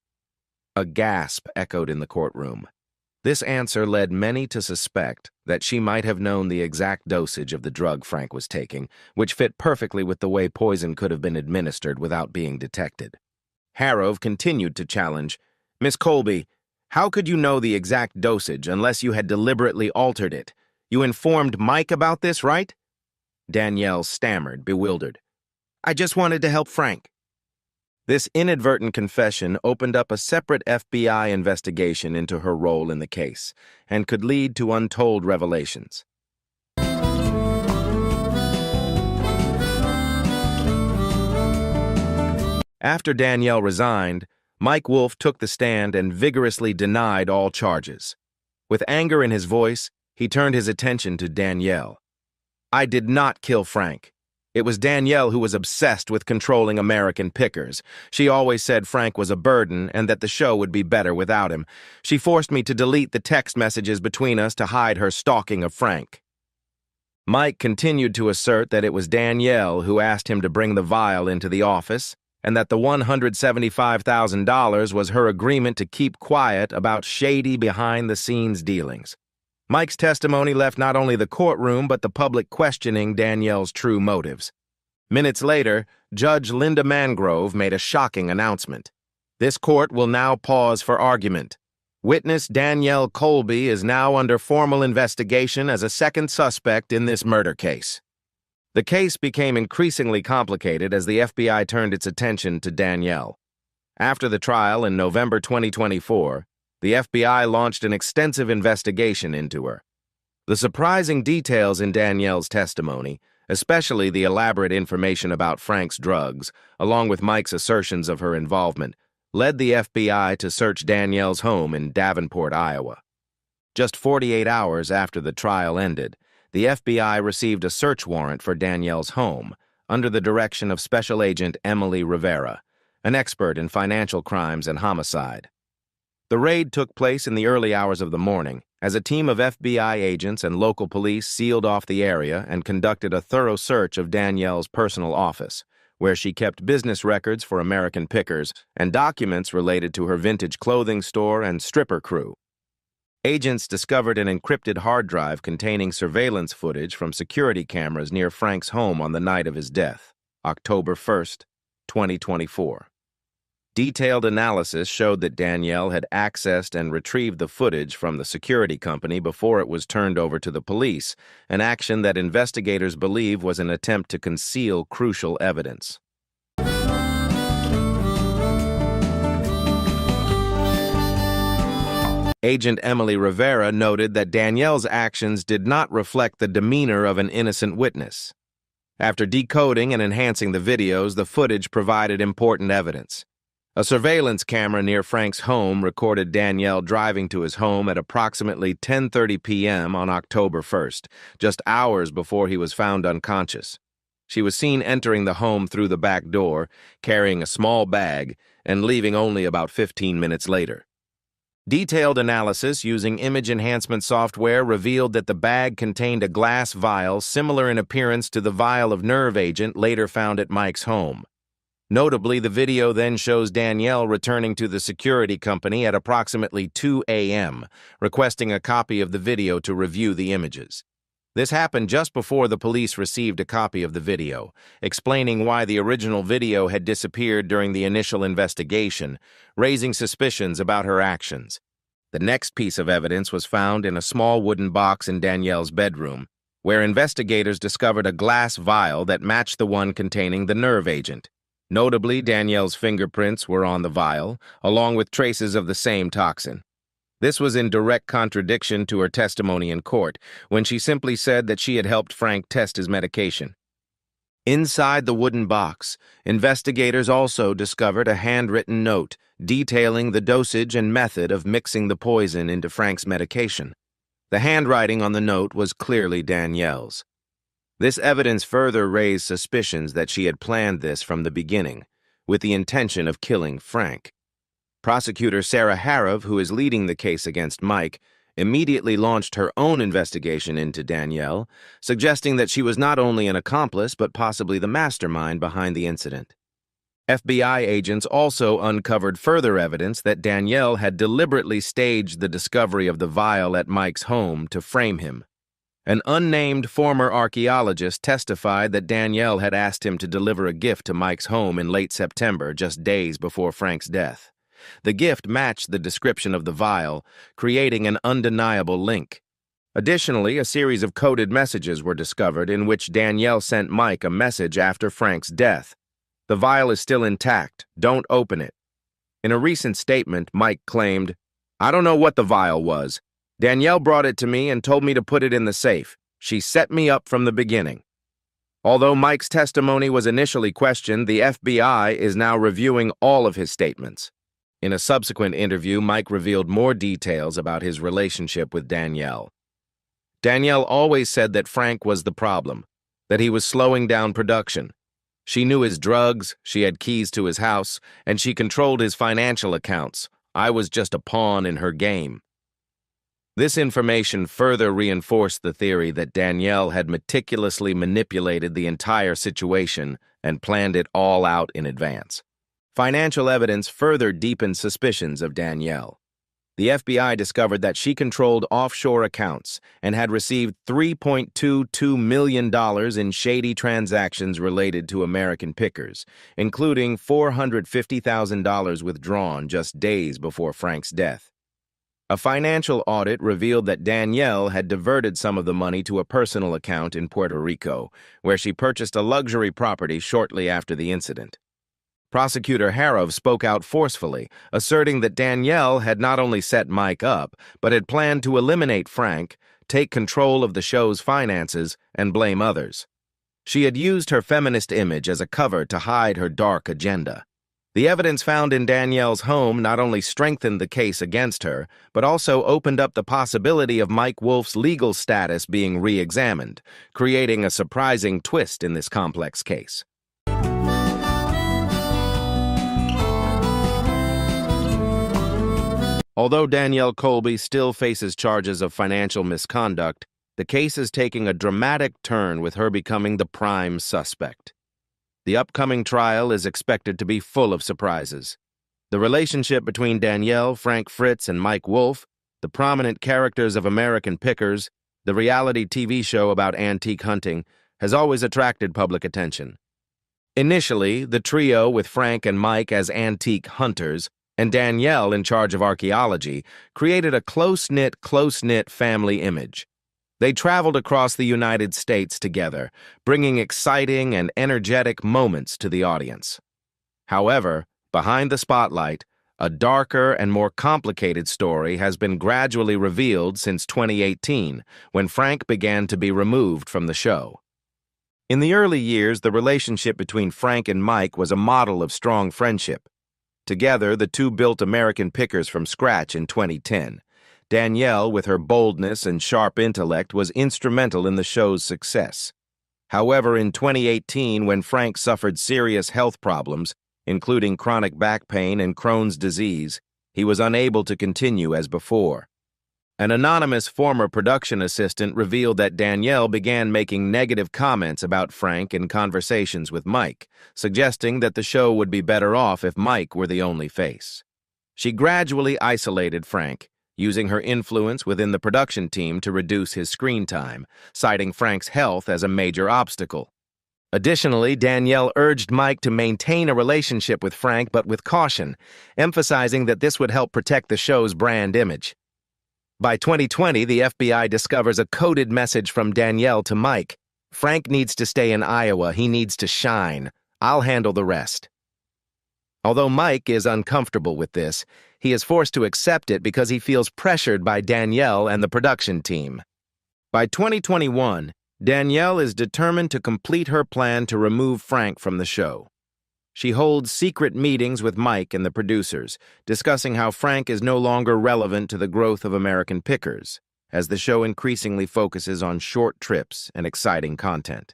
A gasp echoed in the courtroom. This answer led many to suspect that she might have known the exact dosage of the drug Frank was taking, which fit perfectly with the way poison could have been administered without being detected. Harrov continued to challenge, "Miss Colby, how could you know the exact dosage unless you had deliberately altered it? You informed Mike about this, right?" Danielle stammered, bewildered. "I just wanted to help Frank." This inadvertent confession opened up a separate FBI investigation into her role in the case and could lead to untold revelations. After Danielle resigned, Mike Wolf took the stand and vigorously denied all charges. With anger in his voice, he turned his attention to Danielle. "I did not kill Frank. It was Danielle who was obsessed with controlling American Pickers. She always said Frank was a burden and that the show would be better without him. She forced me to delete the text messages between us to hide her stalking of Frank." Mike continued to assert that it was Danielle who asked him to bring the vial into the office, and that the $175,000 was her agreement to keep quiet about shady behind-the-scenes dealings. Mike's testimony left not only the courtroom but the public questioning Danielle's true motives. Minutes later, Judge Linda Mangrove made a shocking announcement. This court will now pause for argument. Witness Danielle Colby is now under formal investigation as a second suspect in this murder case. The case became increasingly complicated as the FBI turned its attention to Danielle. After the trial in November 2024, the FBI launched an extensive investigation into her. The surprising details in Danielle's testimony, especially the elaborate information about Frank's drugs, along with Mike's assertions of her involvement, led the FBI to search Danielle's home in Davenport, Iowa. Just 48 hours after the trial ended, the FBI received a search warrant for Danielle's home under the direction of Special Agent Emily Rivera, an expert in financial crimes and homicide. The raid took place in the early hours of the morning as a team of FBI agents and local police sealed off the area and conducted a thorough search of Danielle's personal office, where she kept business records for American Pickers and documents related to her vintage clothing store and stripper crew. Agents discovered an encrypted hard drive containing surveillance footage from security cameras near Frank's home on the night of his death, October 1st, 2024. Detailed analysis showed that Danielle had accessed and retrieved the footage from the security company before it was turned over to the police, an action that investigators believe was an attempt to conceal crucial evidence. Agent Emily Rivera noted that Danielle's actions did not reflect the demeanor of an innocent witness. After decoding and enhancing the videos, the footage provided important evidence. A surveillance camera near Frank's home recorded Danielle driving to his home at approximately 10:30 p.m. on October 1st, just hours before he was found unconscious. She was seen entering the home through the back door, carrying a small bag, and leaving only about 15 minutes later. Detailed analysis using image enhancement software revealed that the bag contained a glass vial similar in appearance to the vial of nerve agent later found at Mike's home. Notably, the video then shows Danielle returning to the security company at approximately 2 a.m., requesting a copy of the video to review the images. This happened just before the police received a copy of the video, explaining why the original video had disappeared during the initial investigation, raising suspicions about her actions. The next piece of evidence was found in a small wooden box in Danielle's bedroom, where investigators discovered a glass vial that matched the one containing the nerve agent. Notably, Danielle's fingerprints were on the vial, along with traces of the same toxin. This was in direct contradiction to her testimony in court, when she simply said that she had helped Frank test his medication. Inside the wooden box, investigators also discovered a handwritten note detailing the dosage and method of mixing the poison into Frank's medication. The handwriting on the note was clearly Danielle's. This evidence further raised suspicions that she had planned this from the beginning, with the intention of killing Frank. Prosecutor Sarah Harov, who is leading the case against Mike, immediately launched her own investigation into Danielle, suggesting that she was not only an accomplice but possibly the mastermind behind the incident. FBI agents also uncovered further evidence that Danielle had deliberately staged the discovery of the vial at Mike's home to frame him. An unnamed former archaeologist testified that Danielle had asked him to deliver a gift to Mike's home in late September, just days before Frank's death. The gift matched the description of the vial, creating an undeniable link. Additionally, a series of coded messages were discovered in which Danielle sent Mike a message after Frank's death. "The vial is still intact. Don't open it." In a recent statement, Mike claimed, "I don't know what the vial was. Danielle brought it to me and told me to put it in the safe. She set me up from the beginning." Although Mike's testimony was initially questioned, the FBI is now reviewing all of his statements. In a subsequent interview, Mike revealed more details about his relationship with Danielle. Danielle always said that Frank was the problem, that he was slowing down production. She knew his drugs, she had keys to his house, and she controlled his financial accounts. I was just a pawn in her game. This information further reinforced the theory that Danielle had meticulously manipulated the entire situation and planned it all out in advance. Financial evidence further deepened suspicions of Danielle. The FBI discovered that she controlled offshore accounts and had received $3.22 million in shady transactions related to American Pickers, including $450,000 withdrawn just days before Frank's death. A financial audit revealed that Danielle had diverted some of the money to a personal account in Puerto Rico, where she purchased a luxury property shortly after the incident. Prosecutor Harov spoke out forcefully, asserting that Danielle had not only set Mike up, but had planned to eliminate Frank, take control of the show's finances, and blame others. She had used her feminist image as a cover to hide her dark agenda. The evidence found in Danielle's home not only strengthened the case against her, but also opened up the possibility of Mike Wolf's legal status being re-examined, creating a surprising twist in this complex case. Although Danielle Colby still faces charges of financial misconduct, the case is taking a dramatic turn with her becoming the prime suspect. The upcoming trial is expected to be full of surprises. The relationship between Danielle, Frank Fritz, and Mike Wolf, the prominent characters of American Pickers, the reality TV show about antique hunting, has always attracted public attention. Initially, the trio with Frank and Mike as antique hunters and Danielle in charge of archaeology created a close-knit family image. They traveled across the United States together, bringing exciting and energetic moments to the audience. However, behind the spotlight, a darker and more complicated story has been gradually revealed since 2018, when Frank began to be removed from the show. In the early years, the relationship between Frank and Mike was a model of strong friendship. Together, the two built American Pickers from scratch in 2010. Danielle, with her boldness and sharp intellect, was instrumental in the show's success. However, in 2018, when Frank suffered serious health problems, including chronic back pain and Crohn's disease, he was unable to continue as before. An anonymous former production assistant revealed that Danielle began making negative comments about Frank in conversations with Mike, suggesting that the show would be better off if Mike were the only face. She gradually isolated Frank, using her influence within the production team to reduce his screen time, citing Frank's health as a major obstacle. Additionally, Danielle urged Mike to maintain a relationship with Frank, but with caution, emphasizing that this would help protect the show's brand image. By 2020, the FBI discovers a coded message from Danielle to Mike. "Frank needs to stay in Iowa. He needs to shine. I'll handle the rest." Although Mike is uncomfortable with this, he is forced to accept it because he feels pressured by Danielle and the production team. By 2021, Danielle is determined to complete her plan to remove Frank from the show. She holds secret meetings with Mike and the producers, discussing how Frank is no longer relevant to the growth of American Pickers, as the show increasingly focuses on short trips and exciting content.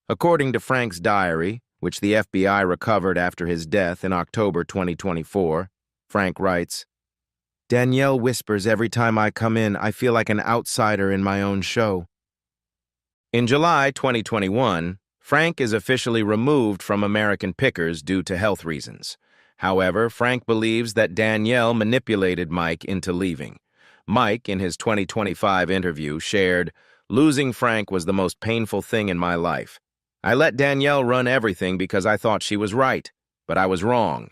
According to Frank's diary, which the FBI recovered after his death in October 2024, Frank writes, "Danielle whispers every time I come in, I feel like an outsider in my own show." In July 2021, Frank is officially removed from American Pickers due to health reasons. However, Frank believes that Danielle manipulated Mike into leaving. Mike, in his 2025 interview, shared, "Losing Frank was the most painful thing in my life. I let Danielle run everything because I thought she was right, but I was wrong."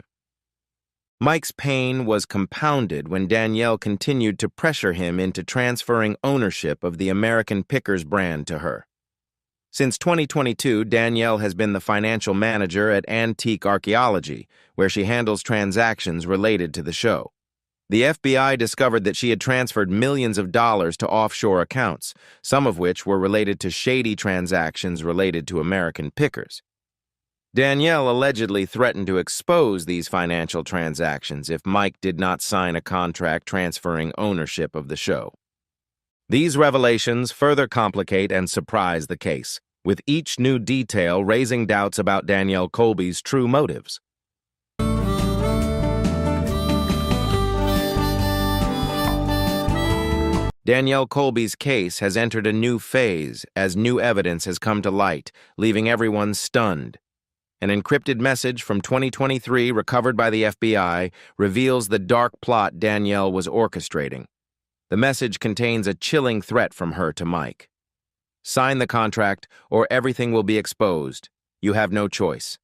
Mike's pain was compounded when Danielle continued to pressure him into transferring ownership of the American Pickers brand to her. Since 2022, Danielle has been the financial manager at Antique Archaeology, where she handles transactions related to the show. The FBI discovered that she had transferred millions of dollars to offshore accounts, some of which were related to shady transactions related to American Pickers. Danielle allegedly threatened to expose these financial transactions if Mike did not sign a contract transferring ownership of the show. These revelations further complicate and surprise the case, with each new detail raising doubts about Danielle Colby's true motives. Danielle Colby's case has entered a new phase as new evidence has come to light, leaving everyone stunned. An encrypted message from 2023 recovered by the FBI reveals the dark plot Danielle was orchestrating. The message contains a chilling threat from her to Mike. Sign the contract or everything will be exposed. You have no choice.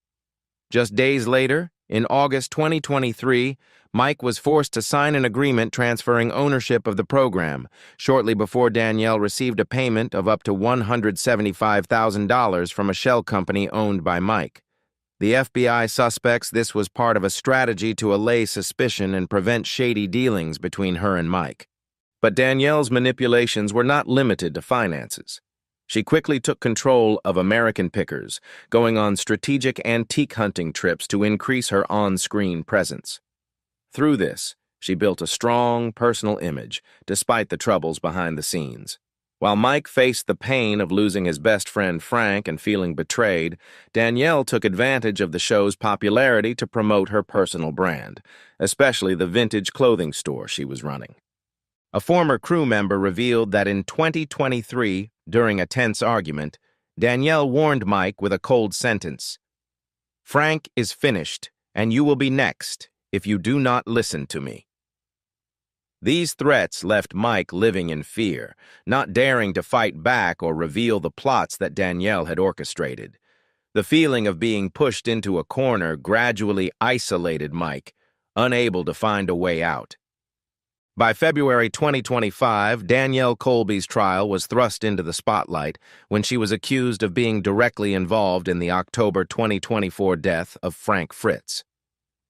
Just days later, in August 2023, Mike was forced to sign an agreement transferring ownership of the program, shortly before Danielle received a payment of up to $175,000 from a shell company owned by Mike. The FBI suspects this was part of a strategy to allay suspicion and prevent shady dealings between her and Mike. But Danielle's manipulations were not limited to finances. She quickly took control of American Pickers, going on strategic antique hunting trips to increase her on-screen presence. Through this, she built a strong personal image, despite the troubles behind the scenes. While Mike faced the pain of losing his best friend Frank and feeling betrayed, Danielle took advantage of the show's popularity to promote her personal brand, especially the vintage clothing store she was running. A former crew member revealed that in 2023, during a tense argument, Danielle warned Mike with a cold sentence. "Frank is finished, and you will be next if you do not listen to me." These threats left Mike living in fear, not daring to fight back or reveal the plots that Danielle had orchestrated. The feeling of being pushed into a corner gradually isolated Mike, unable to find a way out. By February 2025, Danielle Colby's trial was thrust into the spotlight when she was accused of being directly involved in the October 2024 death of Frank Fritz.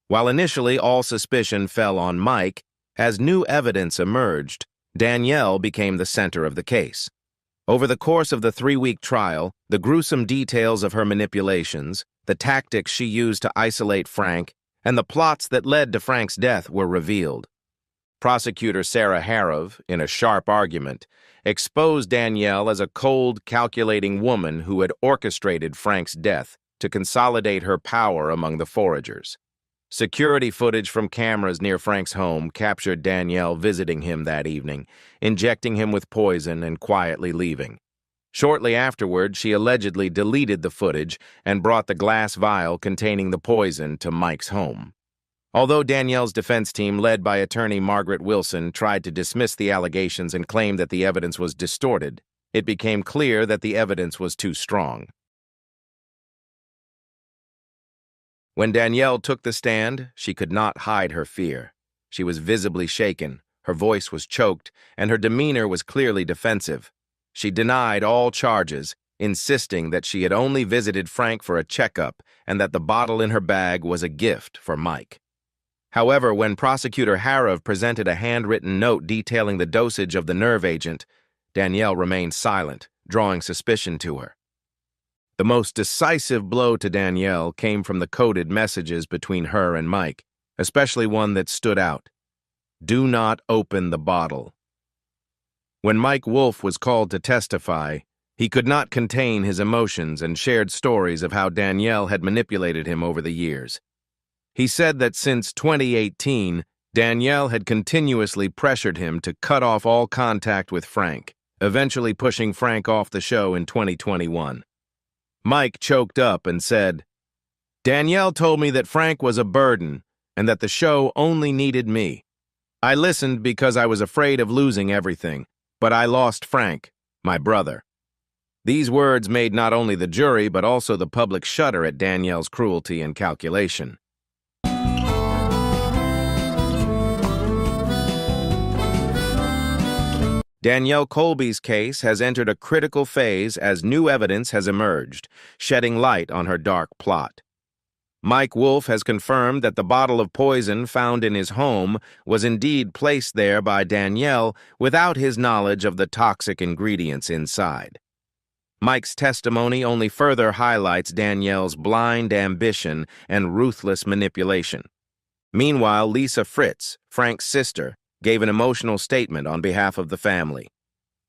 While initially all suspicion fell on Mike, as new evidence emerged, Danielle became the center of the case. Over the course of the 3-week trial, the gruesome details of her manipulations, the tactics she used to isolate Frank, and the plots that led to Frank's death were revealed. Prosecutor Sarah Harov, in a sharp argument, exposed Danielle as a cold, calculating woman who had orchestrated Frank's death to consolidate her power among the foragers. Security footage from cameras near Frank's home captured Danielle visiting him that evening, injecting him with poison and quietly leaving. Shortly afterward, she allegedly deleted the footage and brought the glass vial containing the poison to Mike's home. Although Danielle's defense team, led by attorney Margaret Wilson, tried to dismiss the allegations and claim that the evidence was distorted, it became clear that the evidence was too strong. When Danielle took the stand, she could not hide her fear. She was visibly shaken, her voice was choked, and her demeanor was clearly defensive. She denied all charges, insisting that she had only visited Frank for a checkup and that the bottle in her bag was a gift for Mike. However, when Prosecutor Harov presented a handwritten note detailing the dosage of the nerve agent, Danielle remained silent, drawing suspicion to her. The most decisive blow to Danielle came from the coded messages between her and Mike, especially one that stood out. "Do not open the bottle." When Mike Wolf was called to testify, he could not contain his emotions and shared stories of how Danielle had manipulated him over the years. He said that since 2018, Danielle had continuously pressured him to cut off all contact with Frank, eventually pushing Frank off the show in 2021. Mike choked up and said, "Danielle told me that Frank was a burden and that the show only needed me. I listened because I was afraid of losing everything, but I lost Frank, my brother." These words made not only the jury but also the public shudder at Danielle's cruelty and calculation. Danielle Colby's case has entered a critical phase as new evidence has emerged, shedding light on her dark plot. Mike Wolf has confirmed that the bottle of poison found in his home was indeed placed there by Danielle without his knowledge of the toxic ingredients inside. Mike's testimony only further highlights Danielle's blind ambition and ruthless manipulation. Meanwhile, Lisa Fritz, Frank's sister, gave an emotional statement on behalf of the family.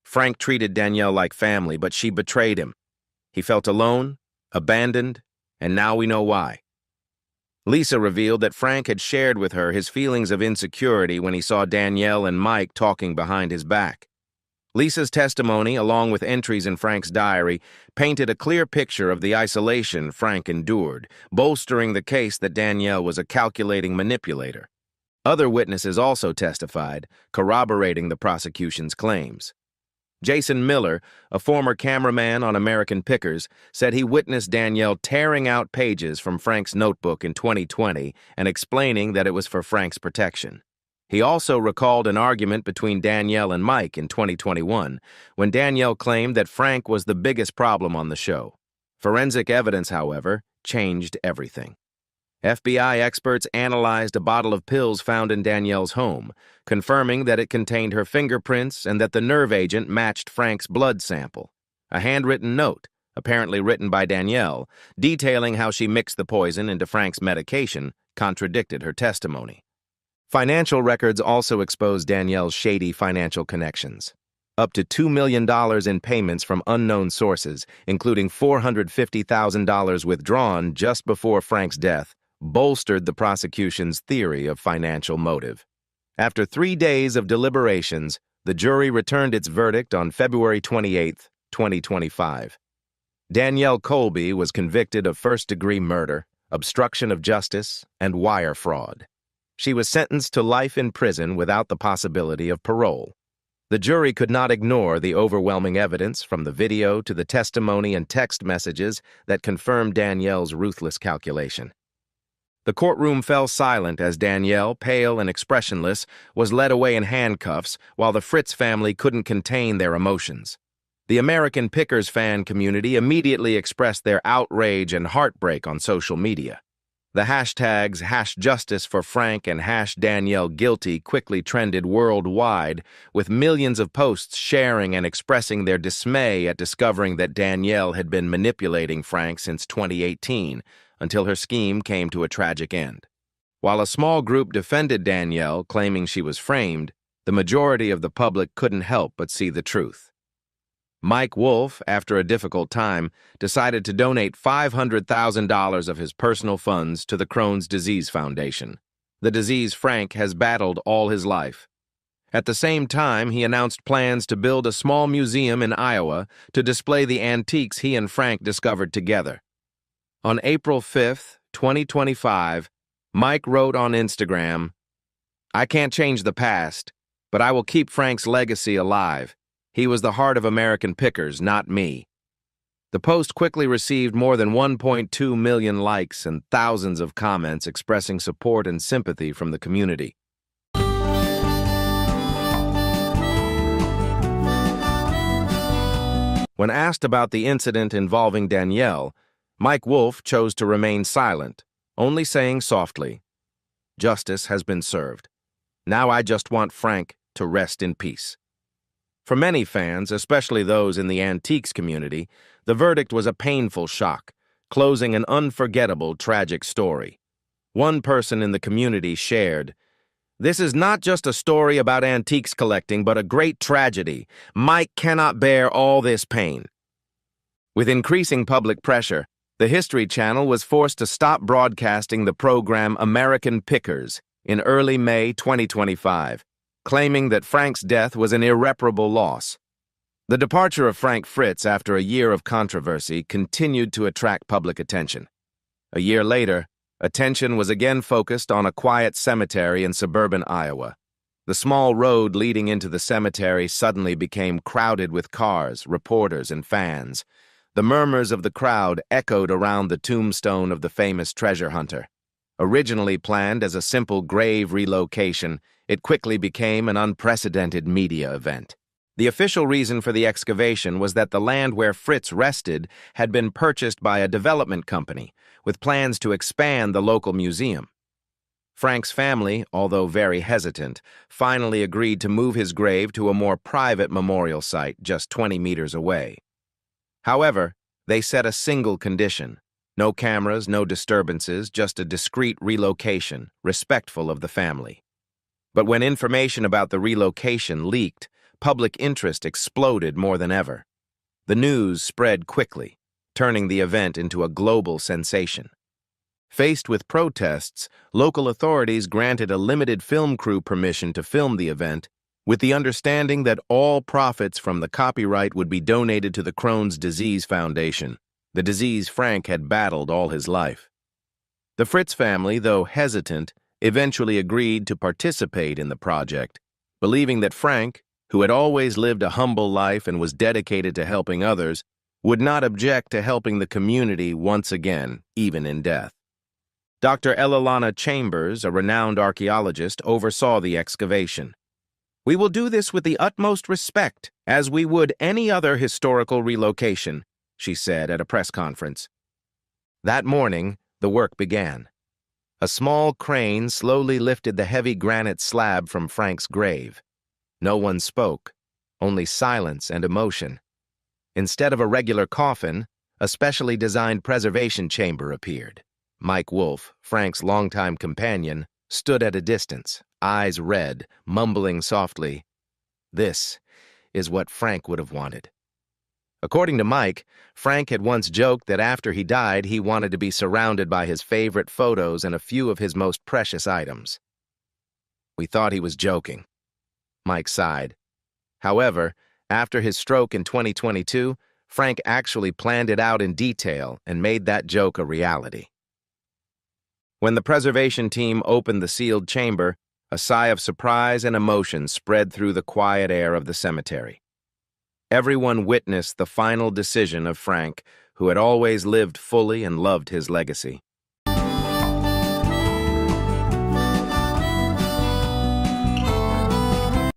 Frank treated Danielle like family, but she betrayed him. He felt alone, abandoned, and now we know why. Lisa revealed that Frank had shared with her his feelings of insecurity when he saw Danielle and Mike talking behind his back. Lisa's testimony, along with entries in Frank's diary, painted a clear picture of the isolation Frank endured, bolstering the case that Danielle was a calculating manipulator. Other witnesses also testified, corroborating the prosecution's claims. Jason Miller, a former cameraman on American Pickers, said he witnessed Danielle tearing out pages from Frank's notebook in 2020 and explaining that it was for Frank's protection. He also recalled an argument between Danielle and Mike in 2021, when Danielle claimed that Frank was the biggest problem on the show. Forensic evidence, however, changed everything. FBI experts analyzed a bottle of pills found in Danielle's home, confirming that it contained her fingerprints and that the nerve agent matched Frank's blood sample. A handwritten note, apparently written by Danielle, detailing how she mixed the poison into Frank's medication, contradicted her testimony. Financial records also exposed Danielle's shady financial connections. Up to $2 million in payments from unknown sources, including $450,000 withdrawn just before Frank's death, bolstered the prosecution's theory of financial motive. After 3 days of deliberations, the jury returned its verdict on February 28, 2025. Danielle Colby was convicted of first-degree murder, obstruction of justice, and wire fraud. She was sentenced to life in prison without the possibility of parole. The jury could not ignore the overwhelming evidence from the video to the testimony and text messages that confirmed Danielle's ruthless calculation. The courtroom fell silent as Danielle, pale and expressionless, was led away in handcuffs while the Fritz family couldn't contain their emotions. The American Pickers fan community immediately expressed their outrage and heartbreak on social media. The hashtags #JusticeForFrank and #DanielleGuilty quickly trended worldwide, with millions of posts sharing and expressing their dismay at discovering that Danielle had been manipulating Frank since 2018, until her scheme came to a tragic end. While a small group defended Danielle, claiming she was framed, the majority of the public couldn't help but see the truth. Mike Wolf, after a difficult time, decided to donate $500,000 of his personal funds to the Crohn's Disease Foundation, the disease Frank has battled all his life. At the same time, he announced plans to build a small museum in Iowa to display the antiques he and Frank discovered together. On April 5, 2025, Mike wrote on Instagram, "I can't change the past, but I will keep Frank's legacy alive. He was the heart of American Pickers, not me." The post quickly received more than 1.2 million likes and thousands of comments expressing support and sympathy from the community. When asked about the incident involving Danielle, Mike Wolf chose to remain silent, only saying softly, "Justice has been served. Now I just want Frank to rest in peace." For many fans, especially those in the antiques community, the verdict was a painful shock, closing an unforgettable, tragic story. One person in the community shared, "This is not just a story about antiques collecting, but a great tragedy. Mike cannot bear all this pain." With increasing public pressure, the History Channel was forced to stop broadcasting the program American Pickers in early May 2025. Claiming that Frank's death was an irreparable loss. The departure of Frank Fritz after a year of controversy continued to attract public attention. A year later, attention was again focused on a quiet cemetery in suburban Iowa. The small road leading into the cemetery suddenly became crowded with cars, reporters, and fans. The murmurs of the crowd echoed around the tombstone of the famous treasure hunter. Originally planned as a simple grave relocation, it quickly became an unprecedented media event. The official reason for the excavation was that the land where Fritz rested had been purchased by a development company, with plans to expand the local museum. Frank's family, although very hesitant, finally agreed to move his grave to a more private memorial site just 20 meters away. However, they set a single condition: no cameras, no disturbances, just a discreet relocation, respectful of the family. But when information about the relocation leaked, public interest exploded more than ever. The news spread quickly, turning the event into a global sensation. Faced with protests, local authorities granted a limited film crew permission to film the event, with the understanding that all profits from the copyright would be donated to the Crohn's Disease Foundation, the disease Frank had battled all his life. The Fritz family, though hesitant, eventually agreed to participate in the project, believing that Frank, who had always lived a humble life and was dedicated to helping others, would not object to helping the community once again, even in death. Dr. Elilana Chambers, a renowned archaeologist, oversaw the excavation. "We will do this with the utmost respect, as we would any other historical relocation," she said at a press conference. That morning, the work began. A small crane slowly lifted the heavy granite slab from Frank's grave. No one spoke, only silence and emotion. Instead of a regular coffin, a specially designed preservation chamber appeared. Mike Wolfe, Frank's longtime companion, stood at a distance, eyes red, mumbling softly, "This is what Frank would have wanted." According to Mike, Frank had once joked that after he died, he wanted to be surrounded by his favorite photos and a few of his most precious items. "We thought he was joking," Mike sighed. However, after his stroke in 2022, Frank actually planned it out in detail and made that joke a reality. When the preservation team opened the sealed chamber, a sigh of surprise and emotion spread through the quiet air of the cemetery. Everyone witnessed the final decision of Frank, who had always lived fully and loved his legacy.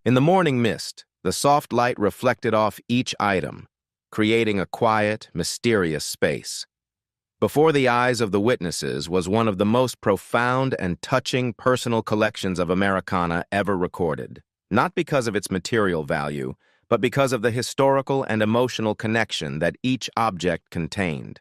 In the morning mist, the soft light reflected off each item, creating a quiet, mysterious space. Before the eyes of the witnesses was one of the most profound and touching personal collections of Americana ever recorded, not because of its material value, but because of the historical and emotional connection that each object contained.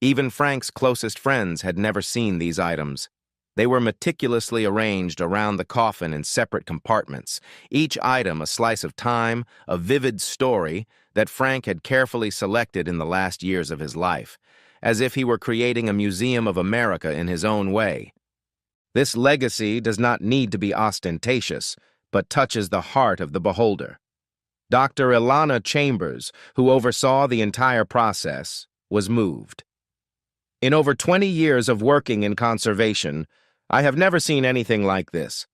Even Frank's closest friends had never seen these items. They were meticulously arranged around the coffin in separate compartments, each item a slice of time, a vivid story that Frank had carefully selected in the last years of his life, as if he were creating a museum of America in his own way. This legacy does not need to be ostentatious, but touches the heart of the beholder. Dr. Elilana Chambers, who oversaw the entire process, was moved. "In over 20 years of working in conservation, I have never seen anything like this.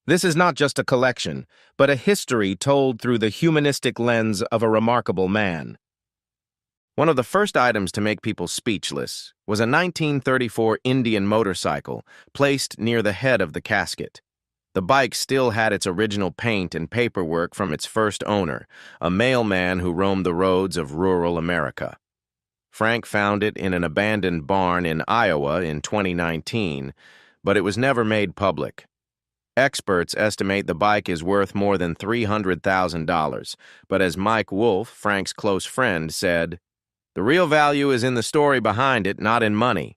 This is not just a collection, but a history told through the humanistic lens of a remarkable man." One of the first items to make people speechless was a 1934 Indian motorcycle placed near the head of the casket. The bike still had its original paint and paperwork from its first owner, a mailman who roamed the roads of rural America. Frank found it in an abandoned barn in Iowa in 2019, but it was never made public. Experts estimate the bike is worth more than $300,000, but as Mike Wolfe, Frank's close friend, said, "The real value is in the story behind it, not in money."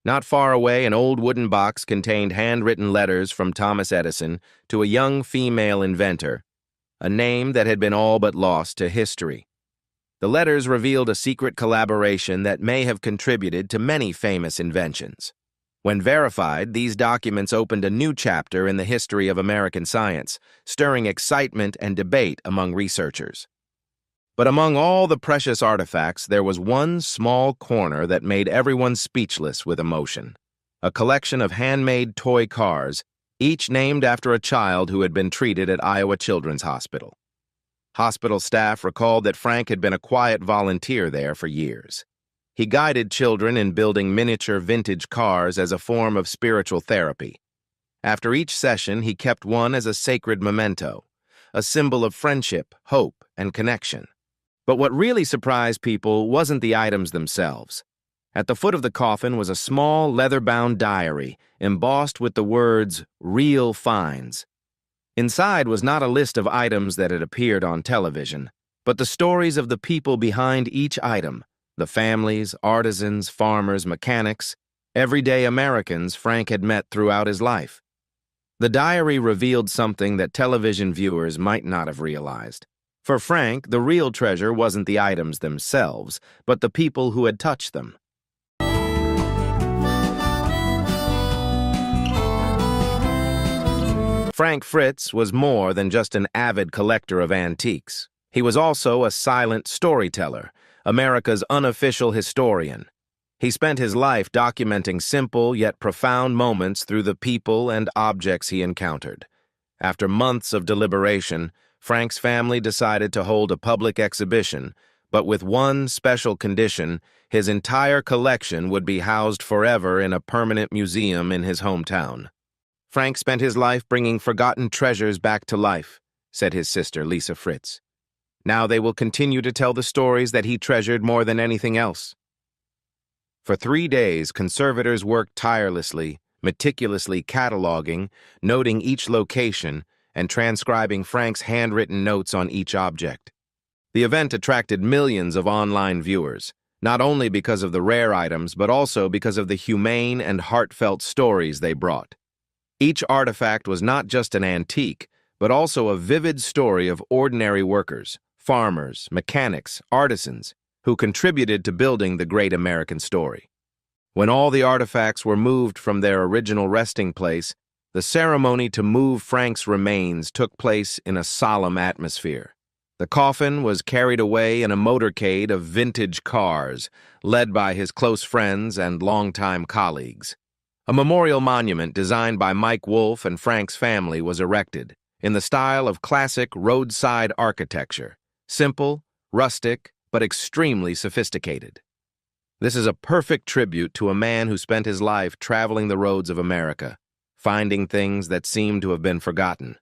Not far away, an old wooden box contained handwritten letters from Thomas Edison to a young female inventor, a name that had been all but lost to history. The letters revealed a secret collaboration that may have contributed to many famous inventions. When verified, these documents opened a new chapter in the history of American science, stirring excitement and debate among researchers. But among all the precious artifacts, there was one small corner that made everyone speechless with emotion. A collection of handmade toy cars, each named after a child who had been treated at Iowa Children's Hospital. Hospital staff recalled that Frank had been a quiet volunteer there for years. He guided children in building miniature vintage cars as a form of spiritual therapy. After each session, he kept one as a sacred memento, a symbol of friendship, hope, and connection. But what really surprised people wasn't the items themselves. At the foot of the coffin was a small leather-bound diary, embossed with the words, "Real Finds." Inside was not a list of items that had appeared on television, but the stories of the people behind each item, the families, artisans, farmers, mechanics, everyday Americans Frank had met throughout his life. The diary revealed something that television viewers might not have realized. For Frank, the real treasure wasn't the items themselves, but the people who had touched them. Frank Fritz was more than just an avid collector of antiques. He was also a silent storyteller, America's unofficial historian. He spent his life documenting simple yet profound moments through the people and objects he encountered. After months of deliberation, Frank's family decided to hold a public exhibition, but with one special condition: his entire collection would be housed forever in a permanent museum in his hometown. "Frank spent his life bringing forgotten treasures back to life," said his sister, Lisa Fritz. "Now they will continue to tell the stories that he treasured more than anything else." For 3 days, conservators worked tirelessly, meticulously cataloging, noting each location, and transcribing Frank's handwritten notes on each object. The event attracted millions of online viewers, not only because of the rare items, but also because of the humane and heartfelt stories they brought. Each artifact was not just an antique, but also a vivid story of ordinary workers, farmers, mechanics, artisans, who contributed to building the great American story. When all the artifacts were moved from their original resting place, the ceremony to move Frank's remains took place in a solemn atmosphere. The coffin was carried away in a motorcade of vintage cars, led by his close friends and longtime colleagues. A memorial monument designed by Mike Wolfe and Frank's family was erected, in the style of classic roadside architecture, simple, rustic, but extremely sophisticated. This is a perfect tribute to a man who spent his life traveling the roads of America, finding things that seemed to have been forgotten.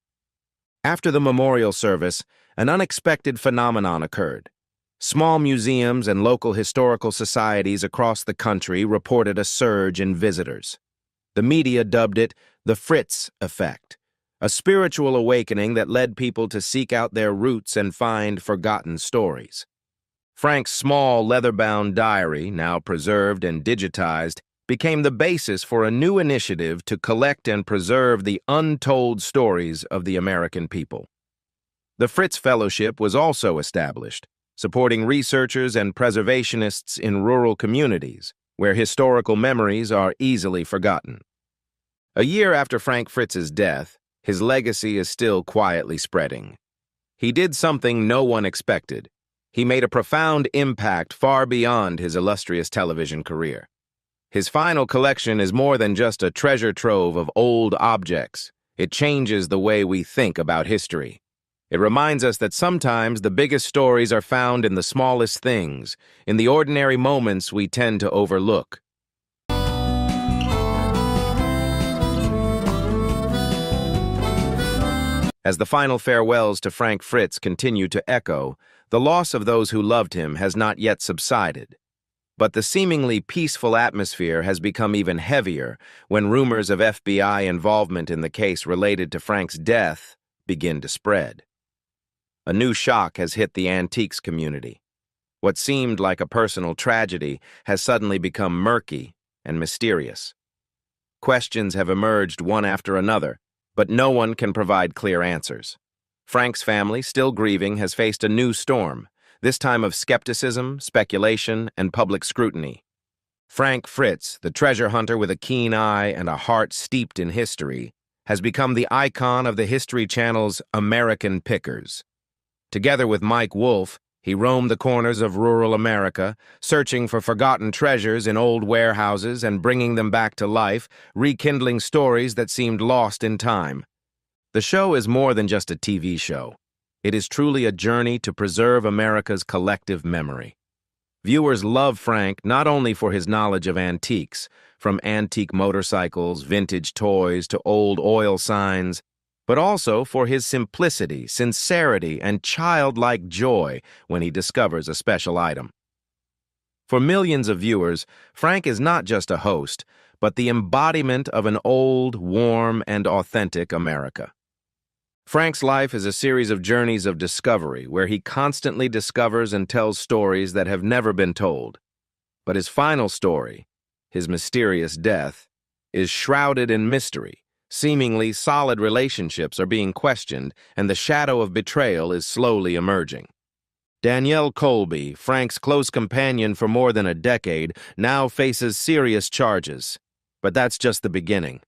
After the memorial service, an unexpected phenomenon occurred. Small museums and local historical societies across the country reported a surge in visitors. The media dubbed it the Fritz Effect, a spiritual awakening that led people to seek out their roots and find forgotten stories. Frank's small leather-bound diary, now preserved and digitized, became the basis for a new initiative to collect and preserve the untold stories of the American people. The Fritz Fellowship was also established, supporting researchers and preservationists in rural communities, where historical memories are easily forgotten. A year after Frank Fritz's death, his legacy is still quietly spreading. He did something no one expected. He made a profound impact far beyond his illustrious television career. His final collection is more than just a treasure trove of old objects. It changes the way we think about history. It reminds us that sometimes the biggest stories are found in the smallest things, in the ordinary moments we tend to overlook. As the final farewells to Frank Fritz continue to echo, the loss of those who loved him has not yet subsided. But the seemingly peaceful atmosphere has become even heavier when rumors of FBI involvement in the case related to Frank's death begin to spread. A new shock has hit the antiques community. What seemed like a personal tragedy has suddenly become murky and mysterious. Questions have emerged one after another, but no one can provide clear answers. Frank's family, still grieving, has faced a new storm, this time of skepticism, speculation, and public scrutiny. Frank Fritz, the treasure hunter with a keen eye and a heart steeped in history, has become the icon of the History Channel's American Pickers. Together with Mike Wolfe, he roamed the corners of rural America, searching for forgotten treasures in old warehouses and bringing them back to life, rekindling stories that seemed lost in time. The show is more than just a TV show. It is truly a journey to preserve America's collective memory. Viewers love Frank not only for his knowledge of antiques, from antique motorcycles, vintage toys, to old oil signs, but also for his simplicity, sincerity, and childlike joy when he discovers a special item. For millions of viewers, Frank is not just a host, but the embodiment of an old, warm, and authentic America. Frank's life is a series of journeys of discovery where he constantly discovers and tells stories that have never been told. But his final story, his mysterious death, is shrouded in mystery. Seemingly solid relationships are being questioned, and the shadow of betrayal is slowly emerging. Danielle Colby, Frank's close companion for more than a decade, now faces serious charges. But that's just the beginning.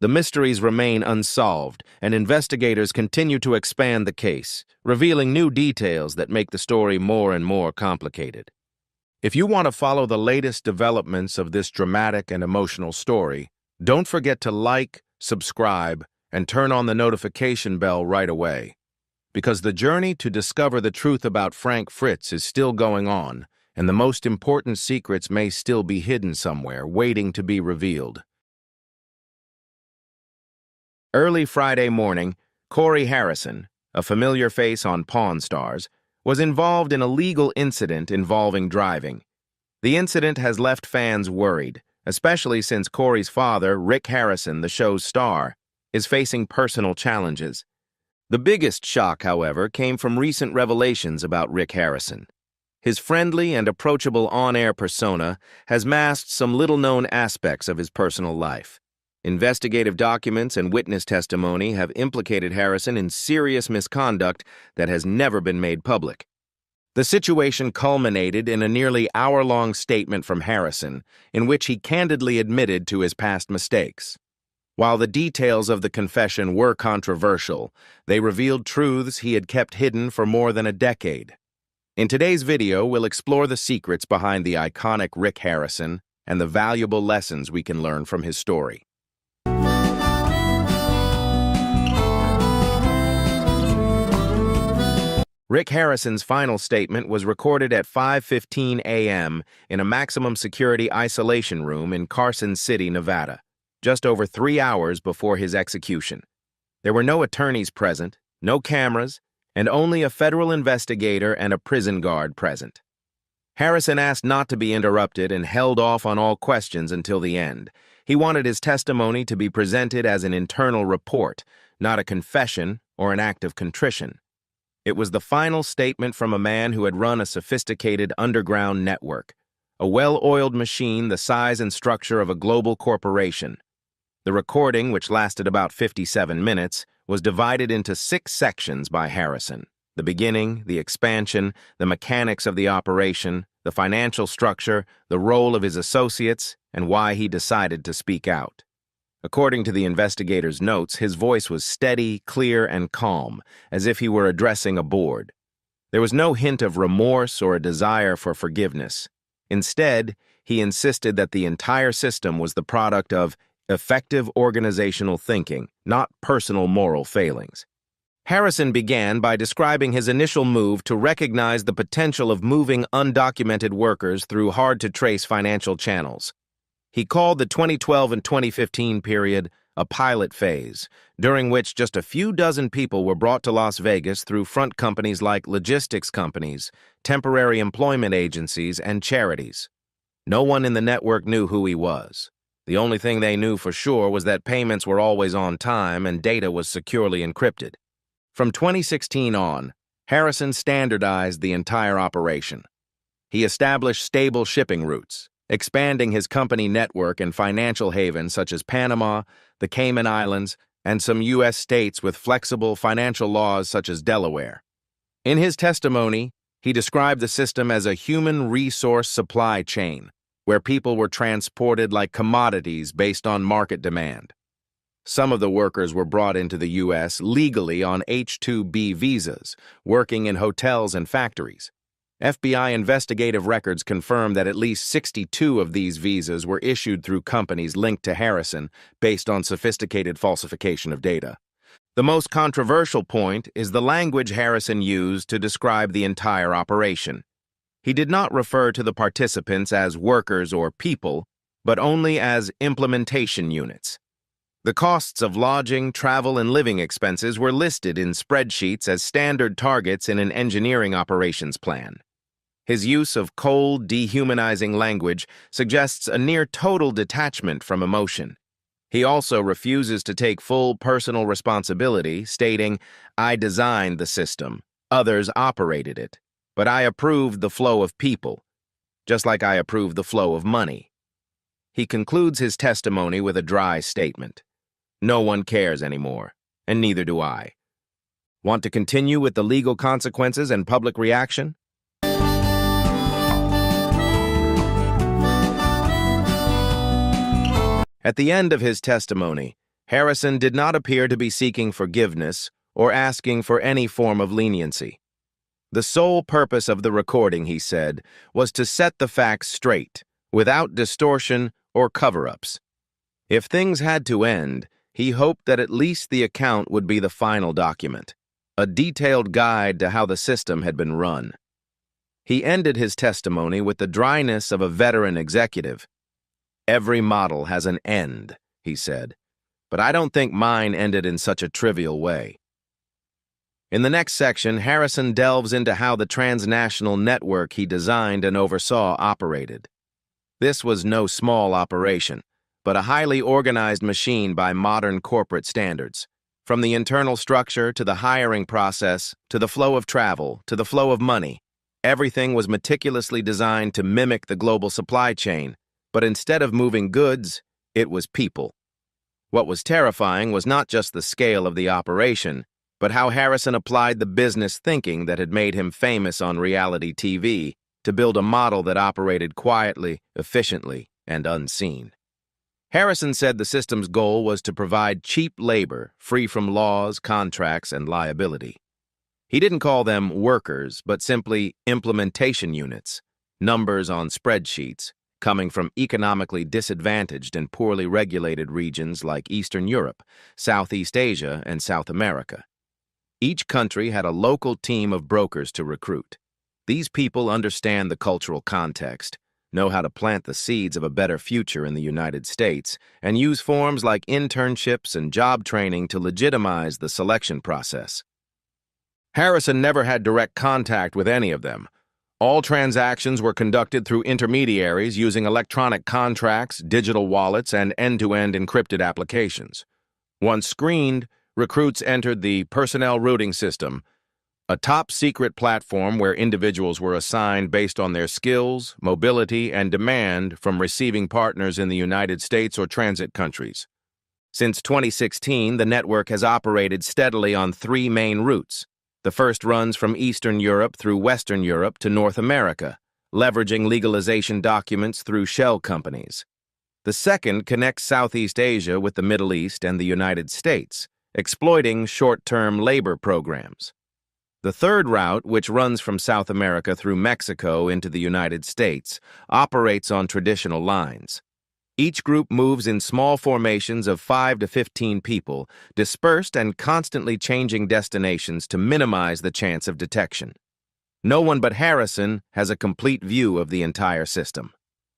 The mysteries remain unsolved, and investigators continue to expand the case, revealing new details that make the story more and more complicated. If you want to follow the latest developments of this dramatic and emotional story, don't forget to like, subscribe, and turn on the notification bell right away. Because the journey to discover the truth about Frank Fritz is still going on, and the most important secrets may still be hidden somewhere, waiting to be revealed. Early Friday morning, Corey Harrison, a familiar face on Pawn Stars, was involved in a legal incident involving driving. The incident has left fans worried, especially since Corey's father, Rick Harrison, the show's star, is facing personal challenges. The biggest shock, however, came from recent revelations about Rick Harrison. His friendly and approachable on-air persona has masked some little-known aspects of his personal life. Investigative documents and witness testimony have implicated Harrison in serious misconduct that has never been made public. The situation culminated in a nearly hour-long statement from Harrison, in which he candidly admitted to his past mistakes. While the details of the confession were controversial, they revealed truths he had kept hidden for more than a decade. In today's video, we'll explore the secrets behind the iconic Rick Harrison and the valuable lessons we can learn from his story. Rick Harrison's final statement was recorded at 5:15 a.m. in a maximum security isolation room in Carson City, Nevada, just over 3 hours before his execution. There were no attorneys present, no cameras, and only a federal investigator and a prison guard present. Harrison asked not to be interrupted and held off on all questions until the end. He wanted his testimony to be presented as an internal report, not a confession or an act of contrition. It was the final statement from a man who had run a sophisticated underground network, a well-oiled machine the size and structure of a global corporation. The recording, which lasted about 57 minutes, was divided into 6 sections by Harrison: the beginning, the expansion, the mechanics of the operation, the financial structure, the role of his associates, and why he decided to speak out. According to the investigator's notes, his voice was steady, clear, and calm, as if he were addressing a board. There was no hint of remorse or a desire for forgiveness. Instead, he insisted that the entire system was the product of effective organizational thinking, not personal moral failings. Harrison began by describing his initial move to recognize the potential of moving undocumented workers through hard-to-trace financial channels. He called the 2012 and 2015 period a pilot phase, during which just a few dozen people were brought to Las Vegas through front companies like logistics companies, temporary employment agencies, and charities. No one in the network knew who he was. The only thing they knew for sure was that payments were always on time and data was securely encrypted. From 2016 on, Harrison standardized the entire operation. He established stable shipping routes, expanding his company network in financial havens such as Panama, the Cayman Islands, and some U.S. states with flexible financial laws such as Delaware. In his testimony, he described the system as a human resource supply chain, where people were transported like commodities based on market demand. Some of the workers were brought into the U.S. legally on H-2B visas, working in hotels and factories. FBI investigative records confirm that at least 62 of these visas were issued through companies linked to Harrison based on sophisticated falsification of data. The most controversial point is the language Harrison used to describe the entire operation. He did not refer to the participants as workers or people, but only as implementation units. The costs of lodging, travel, and living expenses were listed in spreadsheets as standard targets in an engineering operations plan. His use of cold, dehumanizing language suggests a near-total detachment from emotion. He also refuses to take full personal responsibility, stating, "I designed the system, others operated it, but I approved the flow of people, just like I approved the flow of money." He concludes his testimony with a dry statement. "No one cares anymore, and neither do I." Want to continue with the legal consequences and public reaction? At the end of his testimony, Harrison did not appear to be seeking forgiveness or asking for any form of leniency. The sole purpose of the recording, he said, was to set the facts straight, without distortion or cover-ups. If things had to end, he hoped that at least the account would be the final document, a detailed guide to how the system had been run. He ended his testimony with the dryness of a veteran executive. "Every model has an end," he said, "but I don't think mine ended in such a trivial way." In the next section, Harrison delves into how the transnational network he designed and oversaw operated. This was no small operation, but a highly organized machine by modern corporate standards. From the internal structure to the hiring process, to the flow of travel, to the flow of money, everything was meticulously designed to mimic the global supply chain, but instead of moving goods, it was people. What was terrifying was not just the scale of the operation, but how Harrison applied the business thinking that had made him famous on reality TV to build a model that operated quietly, efficiently, and unseen. Harrison said the system's goal was to provide cheap labor, free from laws, contracts, and liability. He didn't call them workers, but simply implementation units, numbers on spreadsheets, coming from economically disadvantaged and poorly regulated regions like Eastern Europe, Southeast Asia, and South America. Each country had a local team of brokers to recruit. These people understand the cultural context, know how to plant the seeds of a better future in the United States, and use forms like internships and job training to legitimize the selection process. Harrison never had direct contact with any of them. All transactions were conducted through intermediaries using electronic contracts, digital wallets, and end-to-end encrypted applications. Once screened, recruits entered the personnel routing system, a top-secret platform where individuals were assigned based on their skills, mobility, and demand from receiving partners in the United States or transit countries. Since 2016, the network has operated steadily on 3 main routes. The first runs from Eastern Europe through Western Europe to North America, leveraging legalization documents through shell companies. The second connects Southeast Asia with the Middle East and the United States, exploiting short-term labor programs. The third route, which runs from South America through Mexico into the United States, operates on traditional lines. Each group moves in small formations of 5 to 15 people, dispersed and constantly changing destinations to minimize the chance of detection. No one but Harrison has a complete view of the entire system.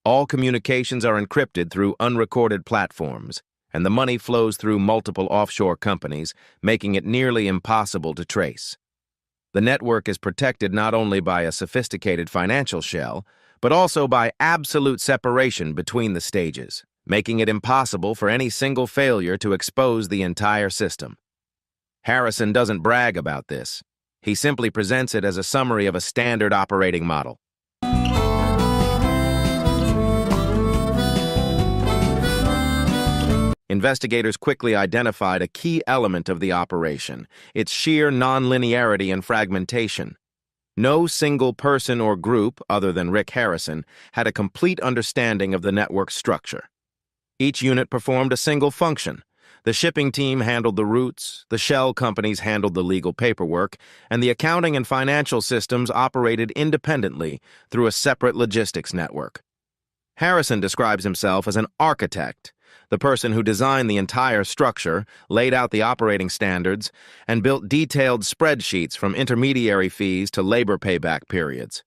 All communications are encrypted through unrecorded platforms, and the money flows through multiple offshore companies, making it nearly impossible to trace. The network is protected not only by a sophisticated financial shell, but also by absolute separation between the stages, making it impossible for any single failure to expose the entire system. Harrison doesn't brag about this. He simply presents it as a summary of a standard operating model. Investigators quickly identified a key element of the operation, its sheer nonlinearity and fragmentation. No single person or group, other than Rick Harrison, had a complete understanding of the network's structure. Each unit performed a single function. The shipping team handled the routes, the shell companies handled the legal paperwork, and the accounting and financial systems operated independently through a separate logistics network. Harrison describes himself as an architect, the person who designed the entire structure, laid out the operating standards, and built detailed spreadsheets from intermediary fees to labor payback periods.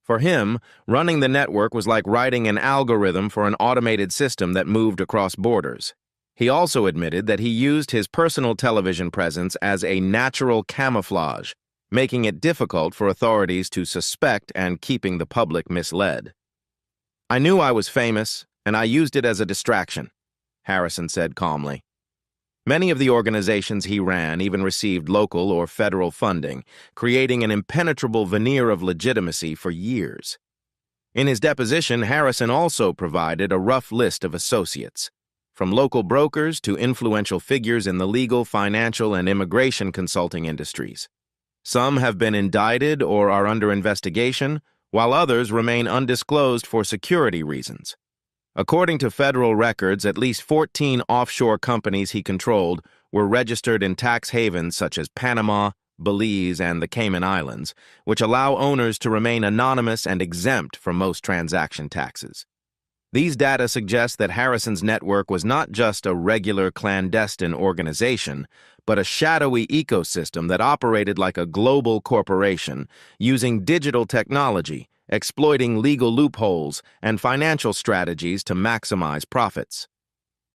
For him, running the network was like writing an algorithm for an automated system that moved across borders. He also admitted that he used his personal television presence as a natural camouflage, making it difficult for authorities to suspect and keeping the public misled. "I knew I was famous, and I used it as a distraction," Harrison said calmly. Many of the organizations he ran even received local or federal funding, creating an impenetrable veneer of legitimacy for years. In his deposition, Harrison also provided a rough list of associates, from local brokers to influential figures in the legal, financial, and immigration consulting industries. Some have been indicted or are under investigation, while others remain undisclosed for security reasons. According to federal records, at least 14 offshore companies he controlled were registered in tax havens such as Panama, Belize, and the Cayman Islands, which allow owners to remain anonymous and exempt from most transaction taxes. These data suggest that Harrison's network was not just a regular clandestine organization, but a shadowy ecosystem that operated like a global corporation, using digital technology, exploiting legal loopholes, and financial strategies to maximize profits.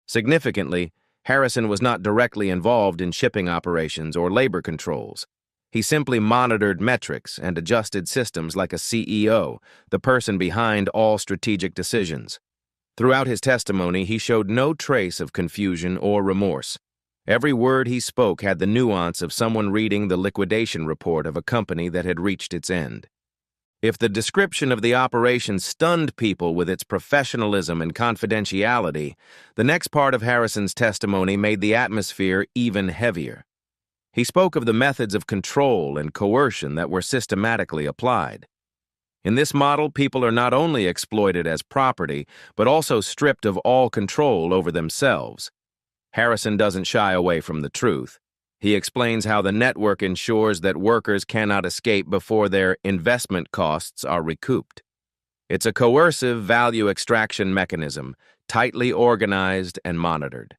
Significantly, Harrison was not directly involved in shipping operations or labor controls. He simply monitored metrics and adjusted systems like a CEO, the person behind all strategic decisions. Throughout his testimony, he showed no trace of confusion or remorse. Every word he spoke had the nuance of someone reading the liquidation report of a company that had reached its end. If the description of the operation stunned people with its professionalism and confidentiality, the next part of Harrison's testimony made the atmosphere even heavier. He spoke of the methods of control and coercion that were systematically applied. In this model, people are not only exploited as property, but also stripped of all control over themselves. Harrison doesn't shy away from the truth. He explains how the network ensures that workers cannot escape before their investment costs are recouped. It's a coercive value extraction mechanism, tightly organized and monitored.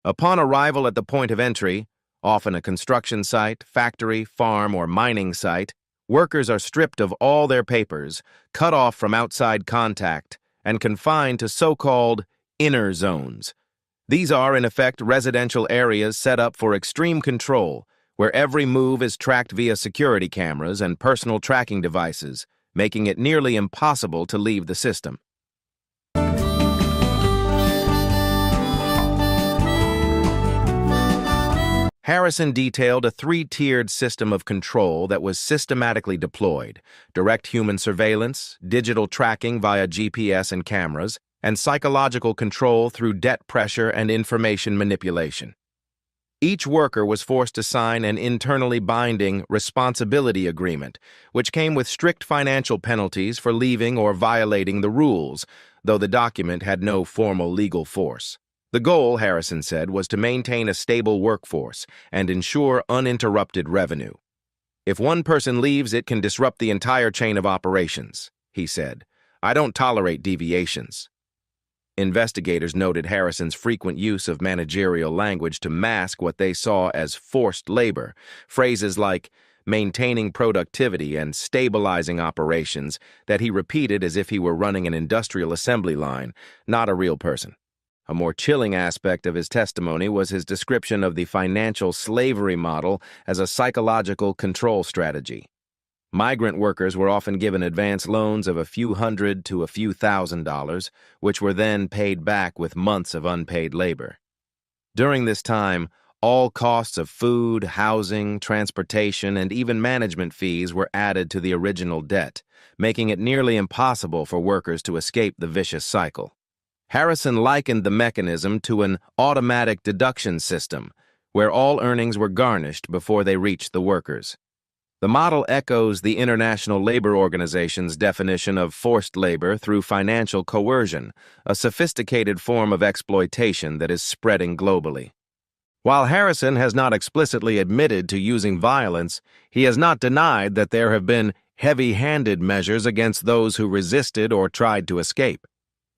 Upon arrival at the point of entry, often a construction site, factory, farm, or mining site, workers are stripped of all their papers, cut off from outside contact, and confined to so-called inner zones. These are, in effect, residential areas set up for extreme control, where every move is tracked via security cameras and personal tracking devices, making it nearly impossible to leave the system. Harrison detailed a three-tiered system of control that was systematically deployed: direct human surveillance, digital tracking via GPS and cameras, and psychological control through debt pressure and information manipulation. Each worker was forced to sign an internally binding responsibility agreement, which came with strict financial penalties for leaving or violating the rules, though the document had no formal legal force. The goal, Harrison said, was to maintain a stable workforce and ensure uninterrupted revenue. If one person leaves, it can disrupt the entire chain of operations, he said. I don't tolerate deviations. Investigators noted Harrison's frequent use of managerial language to mask what they saw as forced labor. Phrases like maintaining productivity and stabilizing operations that he repeated as if he were running an industrial assembly line, not a real person. A more chilling aspect of his testimony was his description of the financial slavery model as a psychological control strategy. Migrant workers were often given advance loans of a few hundred to a few $1,000s, which were then paid back with months of unpaid labor. During this time, all costs of food, housing, transportation, and even management fees were added to the original debt, making it nearly impossible for workers to escape the vicious cycle. Harrison likened the mechanism to an automatic deduction system, where all earnings were garnished before they reached the workers. The model echoes the International Labor Organization's definition of forced labor through financial coercion, a sophisticated form of exploitation that is spreading globally. While Harrison has not explicitly admitted to using violence, he has not denied that there have been heavy-handed measures against those who resisted or tried to escape.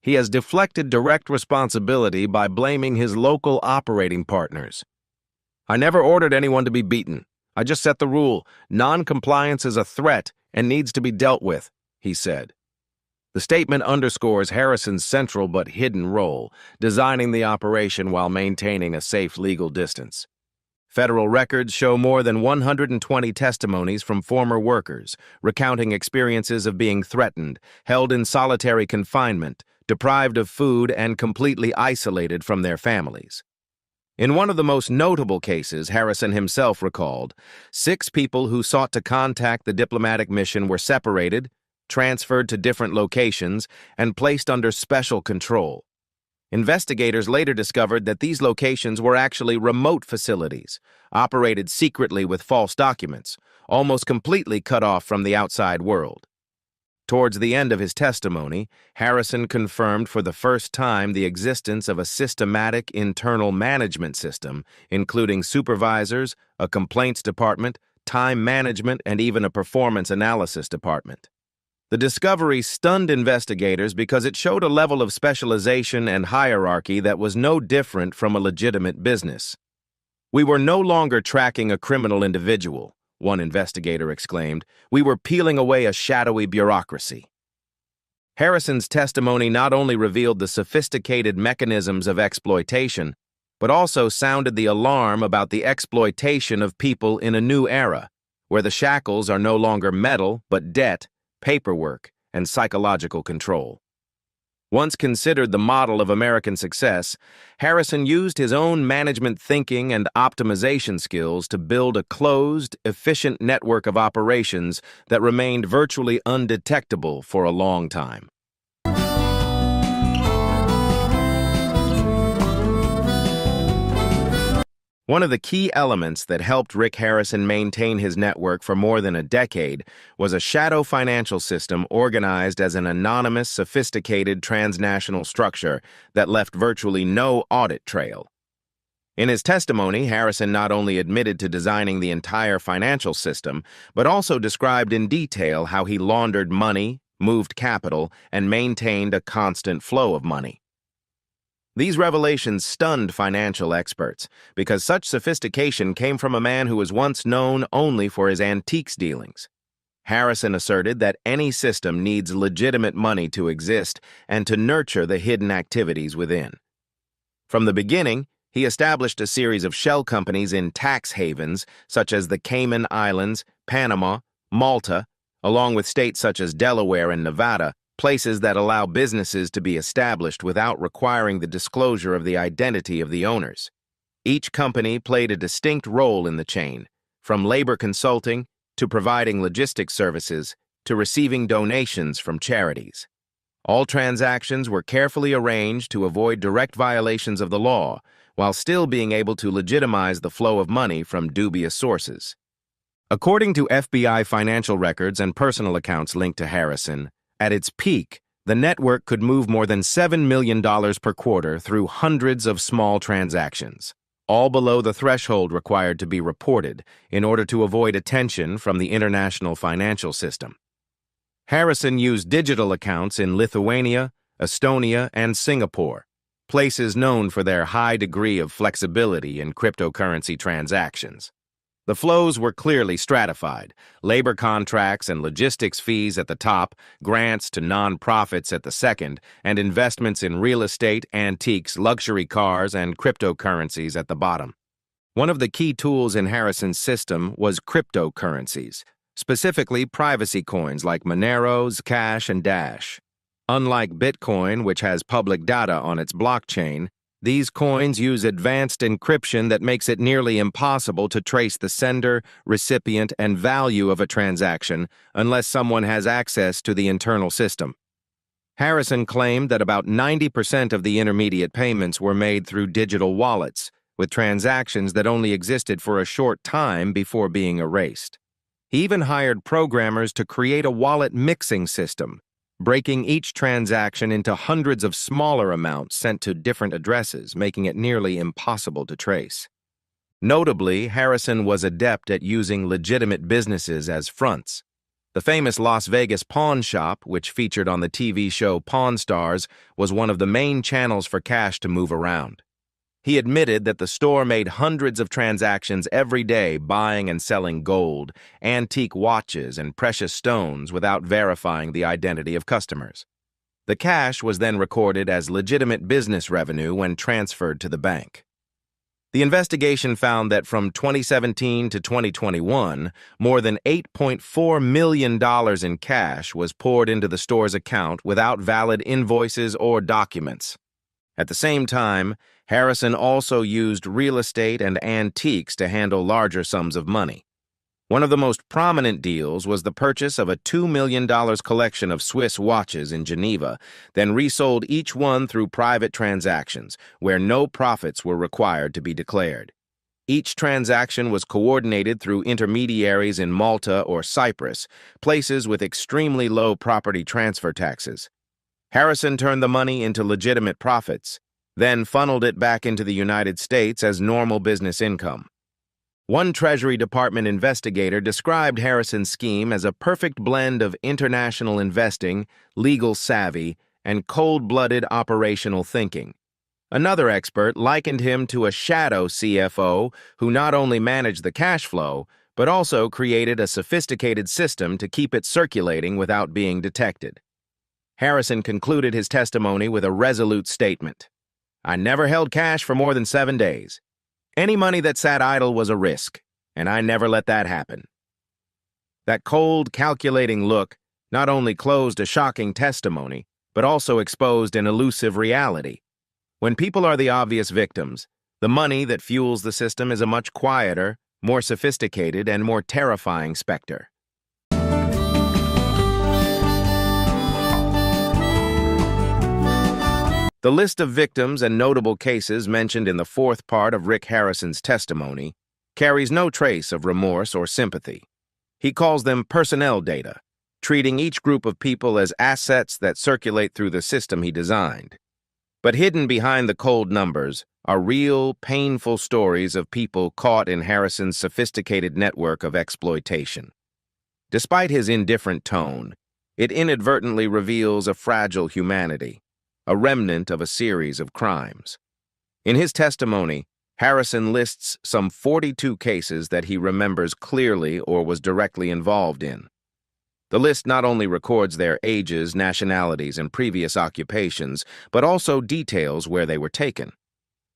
He has deflected direct responsibility by blaming his local operating partners. I never ordered anyone to be beaten. I just set the rule. Non-compliance is a threat and needs to be dealt with, he said. The statement underscores Harrison's central but hidden role, designing the operation while maintaining a safe legal distance. Federal records show more than 120 testimonies from former workers, recounting experiences of being threatened, held in solitary confinement, deprived of food, and completely isolated from their families. In one of the most notable cases, Harrison himself recalled, 6 people who sought to contact the diplomatic mission were separated, transferred to different locations, and placed under special control. Investigators later discovered that these locations were actually remote facilities, operated secretly with false documents, almost completely cut off from the outside world. Towards the end of his testimony, Harrison confirmed for the first time the existence of a systematic internal management system, including supervisors, a complaints department, time management, and even a performance analysis department. The discovery stunned investigators because it showed a level of specialization and hierarchy that was no different from a legitimate business. "We were no longer tracking a criminal individual," one investigator exclaimed. "We were peeling away a shadowy bureaucracy." Harrison's testimony not only revealed the sophisticated mechanisms of exploitation, but also sounded the alarm about the exploitation of people in a new era, where the shackles are no longer metal but debt, paperwork, and psychological control. Once considered the model of American success, Harrison used his own management thinking and optimization skills to build a closed, efficient network of operations that remained virtually undetectable for a long time. One of the key elements that helped Rick Harrison maintain his network for more than a decade was a shadow financial system organized as an anonymous, sophisticated transnational structure that left virtually no audit trail. In his testimony, Harrison not only admitted to designing the entire financial system, but also described in detail how he laundered money, moved capital, and maintained a constant flow of money. These revelations stunned financial experts because such sophistication came from a man who was once known only for his antiques dealings. Harrison asserted that any system needs legitimate money to exist and to nurture the hidden activities within. From the beginning, he established a series of shell companies in tax havens such as the Cayman Islands, Panama, Malta, along with states such as Delaware and Nevada, places that allow businesses to be established without requiring the disclosure of the identity of the owners. Each company played a distinct role in the chain, from labor consulting to providing logistics services to receiving donations from charities. All transactions were carefully arranged to avoid direct violations of the law, while still being able to legitimize the flow of money from dubious sources. According to FBI financial records and personal accounts linked to Harrison, at its peak, the network could move more than $7 million per quarter through hundreds of small transactions, all below the threshold required to be reported in order to avoid attention from the international financial system. Harrison used digital accounts in Lithuania, Estonia, and Singapore, places known for their high degree of flexibility in cryptocurrency transactions. The flows were clearly stratified: labor contracts and logistics fees at the top, grants to nonprofits at the second, and investments in real estate, antiques, luxury cars, and cryptocurrencies at the bottom. One of the key tools in Harrison's system was cryptocurrencies, specifically privacy coins like Monero, Zcash, and Dash. Unlike Bitcoin, which has public data on its blockchain, these coins use advanced encryption that makes it nearly impossible to trace the sender, recipient, and value of a transaction unless someone has access to the internal system. Harrison claimed that about 90% of the intermediate payments were made through digital wallets, with transactions that only existed for a short time before being erased. He even hired programmers to create a wallet mixing system, breaking each transaction into hundreds of smaller amounts sent to different addresses, making it nearly impossible to trace. Notably, Harrison was adept at using legitimate businesses as fronts. The famous Las Vegas pawn shop, which featured on the TV show Pawn Stars, was one of the main channels for cash to move around. He admitted that the store made hundreds of transactions every day buying and selling gold, antique watches, and precious stones without verifying the identity of customers. The cash was then recorded as legitimate business revenue when transferred to the bank. The investigation found that from 2017 to 2021, more than $8.4 million in cash was poured into the store's account without valid invoices or documents. At the same time, Harrison also used real estate and antiques to handle larger sums of money. One of the most prominent deals was the purchase of a $2 million collection of Swiss watches in Geneva, then resold each one through private transactions, where no profits were required to be declared. Each transaction was coordinated through intermediaries in Malta or Cyprus, places with extremely low property transfer taxes. Harrison turned the money into legitimate profits, then funneled it back into the United States as normal business income. One Treasury Department investigator described Harrison's scheme as a perfect blend of international investing, legal savvy, and cold-blooded operational thinking. Another expert likened him to a shadow CFO who not only managed the cash flow, but also created a sophisticated system to keep it circulating without being detected. Harrison concluded his testimony with a resolute statement. "I never held cash for more than 7 days. Any money that sat idle was a risk, and I never let that happen." That cold, calculating look not only closed a shocking testimony, but also exposed an elusive reality. When people are the obvious victims, the money that fuels the system is a much quieter, more sophisticated, and more terrifying specter. The list of victims and notable cases mentioned in the fourth part of Rick Harrison's testimony carries no trace of remorse or sympathy. He calls them personnel data, treating each group of people as assets that circulate through the system he designed. But hidden behind the cold numbers are real, painful stories of people caught in Harrison's sophisticated network of exploitation. Despite his indifferent tone, it inadvertently reveals a fragile humanity, a remnant of a series of crimes. In his testimony, Harrison lists some 42 cases that he remembers clearly or was directly involved in. The list not only records their ages, nationalities, and previous occupations, but also details where they were taken.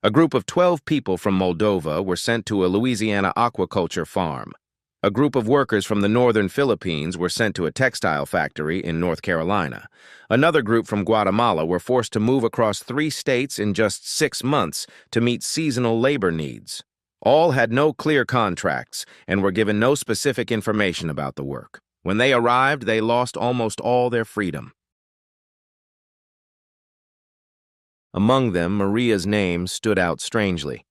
A group of 12 people from Moldova were sent to a Louisiana aquaculture farm. A group of workers from the northern Philippines were sent to a textile factory in North Carolina. Another group from Guatemala were forced to move across 3 states in just 6 months to meet seasonal labor needs. All had no clear contracts and were given no specific information about the work. When they arrived, they lost almost all their freedom. Among them, Maria's name stood out strangely.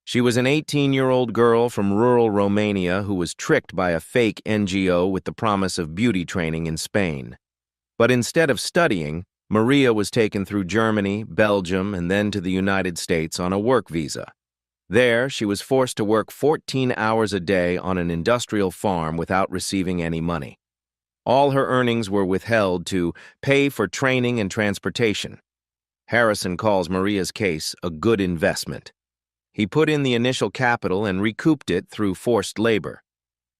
She was an 18-year-old girl from rural Romania who was tricked by a fake NGO with the promise of beauty training in Spain. But instead of studying, Maria was taken through Germany, Belgium, and then to the United States on a work visa. There, she was forced to work 14 hours a day on an industrial farm without receiving any money. All her earnings were withheld to pay for training and transportation. Harrison calls Maria's case a good investment. He put in the initial capital and recouped it through forced labor.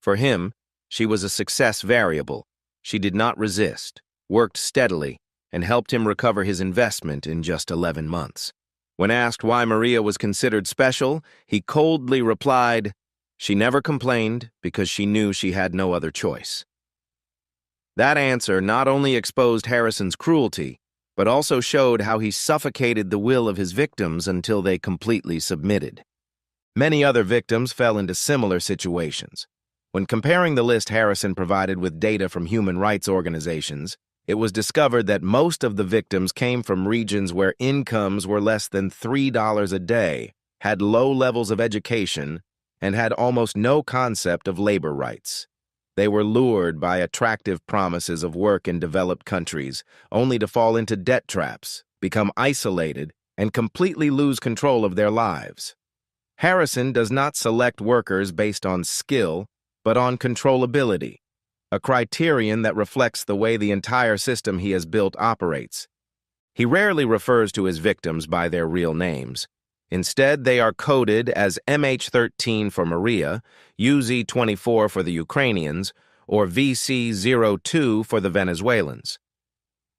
For him, she was a success variable. She did not resist, worked steadily, and helped him recover his investment in just 11 months. When asked why Maria was considered special, he coldly replied, "She never complained because she knew she had no other choice." That answer not only exposed Harrison's cruelty, but also showed how he suffocated the will of his victims until they completely submitted. Many other victims fell into similar situations. When comparing the list Harrison provided with data from human rights organizations, it was discovered that most of the victims came from regions where incomes were less than $3 a day, had low levels of education, and had almost no concept of labor rights. They were lured by attractive promises of work in developed countries, only to fall into debt traps, become isolated, and completely lose control of their lives. Harrison does not select workers based on skill, but on controllability, a criterion that reflects the way the entire system he has built operates. He rarely refers to his victims by their real names. Instead, they are coded as MH13 for Maria, UZ24 for the Ukrainians, or VC02 for the Venezuelans.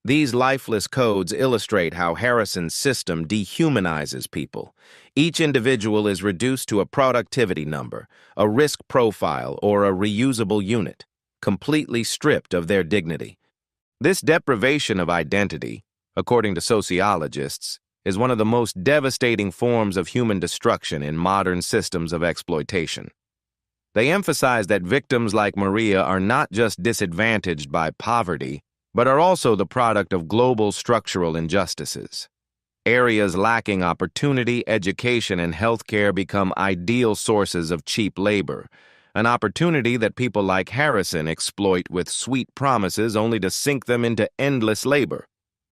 These lifeless codes illustrate how Harrison's system dehumanizes people. Each individual is reduced to a productivity number, a risk profile, or a reusable unit, completely stripped of their dignity. This deprivation of identity, according to sociologists, is one of the most devastating forms of human destruction in modern systems of exploitation. They emphasize that victims like Maria are not just disadvantaged by poverty, but are also the product of global structural injustices. Areas lacking opportunity, education, and healthcare become ideal sources of cheap labor, an opportunity that people like Harrison exploit with sweet promises only to sink them into endless labor.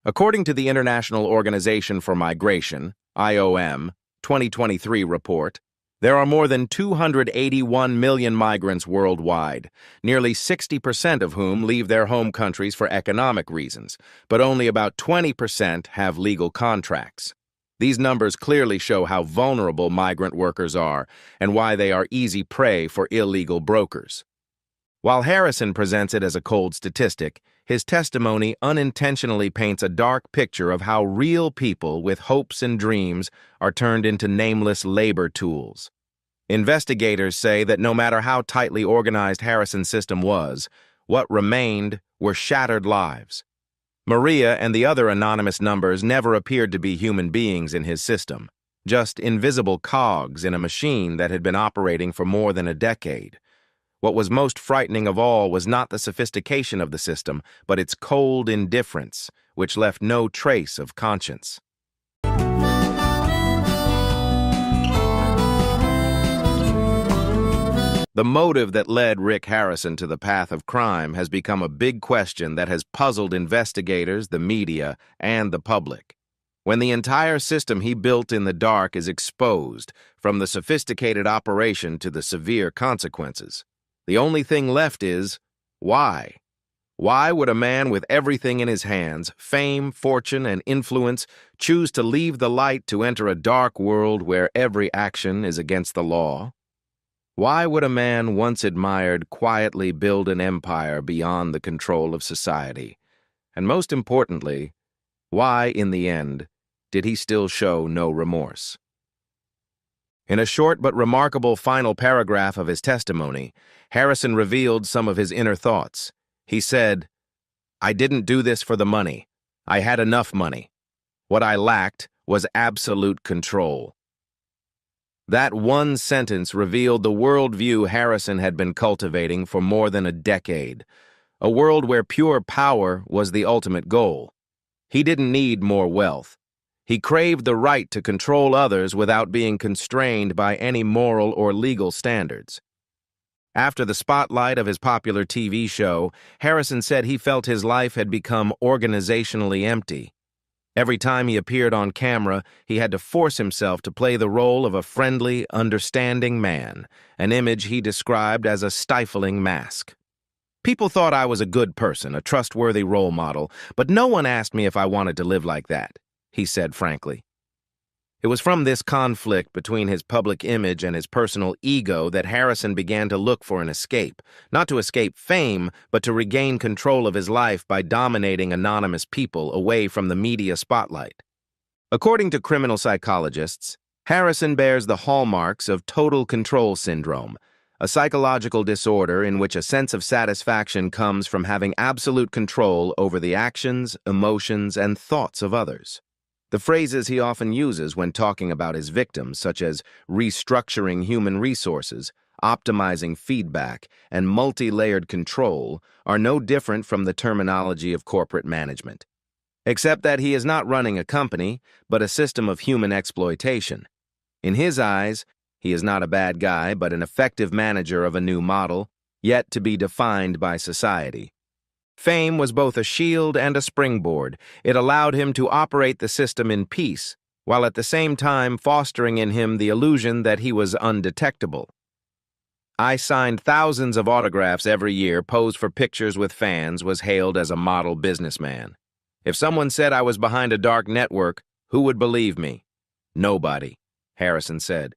According to the International Organization for Migration, IOM, 2023 report, there are more than 281 million migrants worldwide, nearly 60% of whom leave their home countries for economic reasons, but only about 20% have legal contracts. These numbers clearly show how vulnerable migrant workers are and why they are easy prey for illegal brokers. While Harrison presents it as a cold statistic, his testimony unintentionally paints a dark picture of how real people with hopes and dreams are turned into nameless labor tools. Investigators say that no matter how tightly organized Harrison's system was, what remained were shattered lives. Maria and the other anonymous numbers never appeared to be human beings in his system, just invisible cogs in a machine that had been operating for more than a decade. What was most frightening of all was not the sophistication of the system, but its cold indifference, which left no trace of conscience. The motive that led Rick Harrison to the path of crime has become a big question that has puzzled investigators, the media, and the public. When the entire system he built in the dark is exposed, from the sophisticated operation to the severe consequences, the only thing left is, why? Why would a man with everything in his hands, fame, fortune, and influence, choose to leave the light to enter a dark world where every action is against the law? Why would a man once admired quietly build an empire beyond the control of society? And most importantly, why, in the end, did he still show no remorse? In a short but remarkable final paragraph of his testimony, Harrison revealed some of his inner thoughts. He said, "I didn't do this for the money. I had enough money. What I lacked was absolute control." That one sentence revealed the worldview Harrison had been cultivating for more than a decade, a world where pure power was the ultimate goal. He didn't need more wealth. He craved the right to control others without being constrained by any moral or legal standards. After the spotlight of his popular TV show, Harrison said he felt his life had become organizationally empty. Every time he appeared on camera, he had to force himself to play the role of a friendly, understanding man, an image he described as a stifling mask. "People thought I was a good person, a trustworthy role model, but no one asked me if I wanted to live like that," he said frankly. It was from this conflict between his public image and his personal ego that Harrison began to look for an escape, not to escape fame, but to regain control of his life by dominating anonymous people away from the media spotlight. According to criminal psychologists, Harrison bears the hallmarks of total control syndrome, a psychological disorder in which a sense of satisfaction comes from having absolute control over the actions, emotions, and thoughts of others. The phrases he often uses when talking about his victims, such as restructuring human resources, optimizing feedback, and multi-layered control, are no different from the terminology of corporate management. Except that he is not running a company, but a system of human exploitation. In his eyes, he is not a bad guy, but an effective manager of a new model, yet to be defined by society. Fame was both a shield and a springboard. It allowed him to operate the system in peace, while at the same time fostering in him the illusion that he was undetectable. "I signed thousands of autographs every year, posed for pictures with fans, was hailed as a model businessman. If someone said I was behind a dark network, who would believe me? Nobody," Harrison said.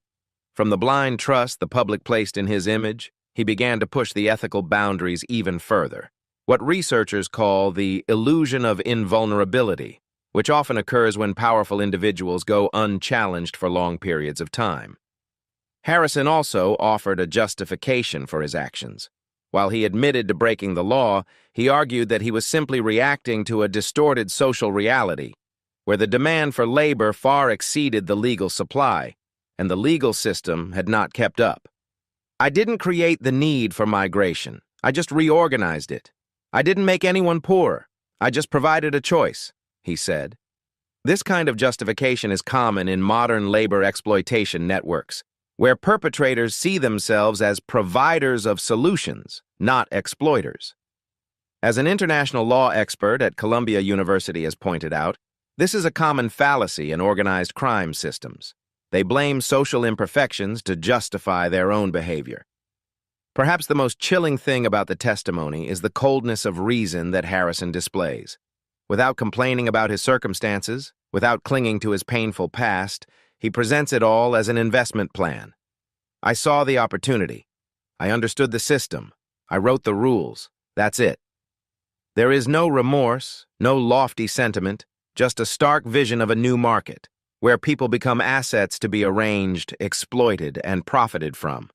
From the blind trust the public placed in his image, he began to push the ethical boundaries even further. What researchers call the illusion of invulnerability, which often occurs when powerful individuals go unchallenged for long periods of time. Harrison also offered a justification for his actions. While he admitted to breaking the law, he argued that he was simply reacting to a distorted social reality, where the demand for labor far exceeded the legal supply, and the legal system had not kept up. "I didn't create the need for migration. I just reorganized it. I didn't make anyone poor. I just provided a choice," he said. This kind of justification is common in modern labor exploitation networks, where perpetrators see themselves as providers of solutions, not exploiters. As an international law expert at Columbia University has pointed out, this is a common fallacy in organized crime systems. They blame social imperfections to justify their own behavior. Perhaps the most chilling thing about the testimony is the coldness of reason that Harrison displays. Without complaining about his circumstances, without clinging to his painful past, he presents it all as an investment plan. I saw the opportunity. I understood the system. I wrote the rules. That's it. There is no remorse, no lofty sentiment, just a stark vision of a new market, where people become assets to be arranged, exploited, and profited from.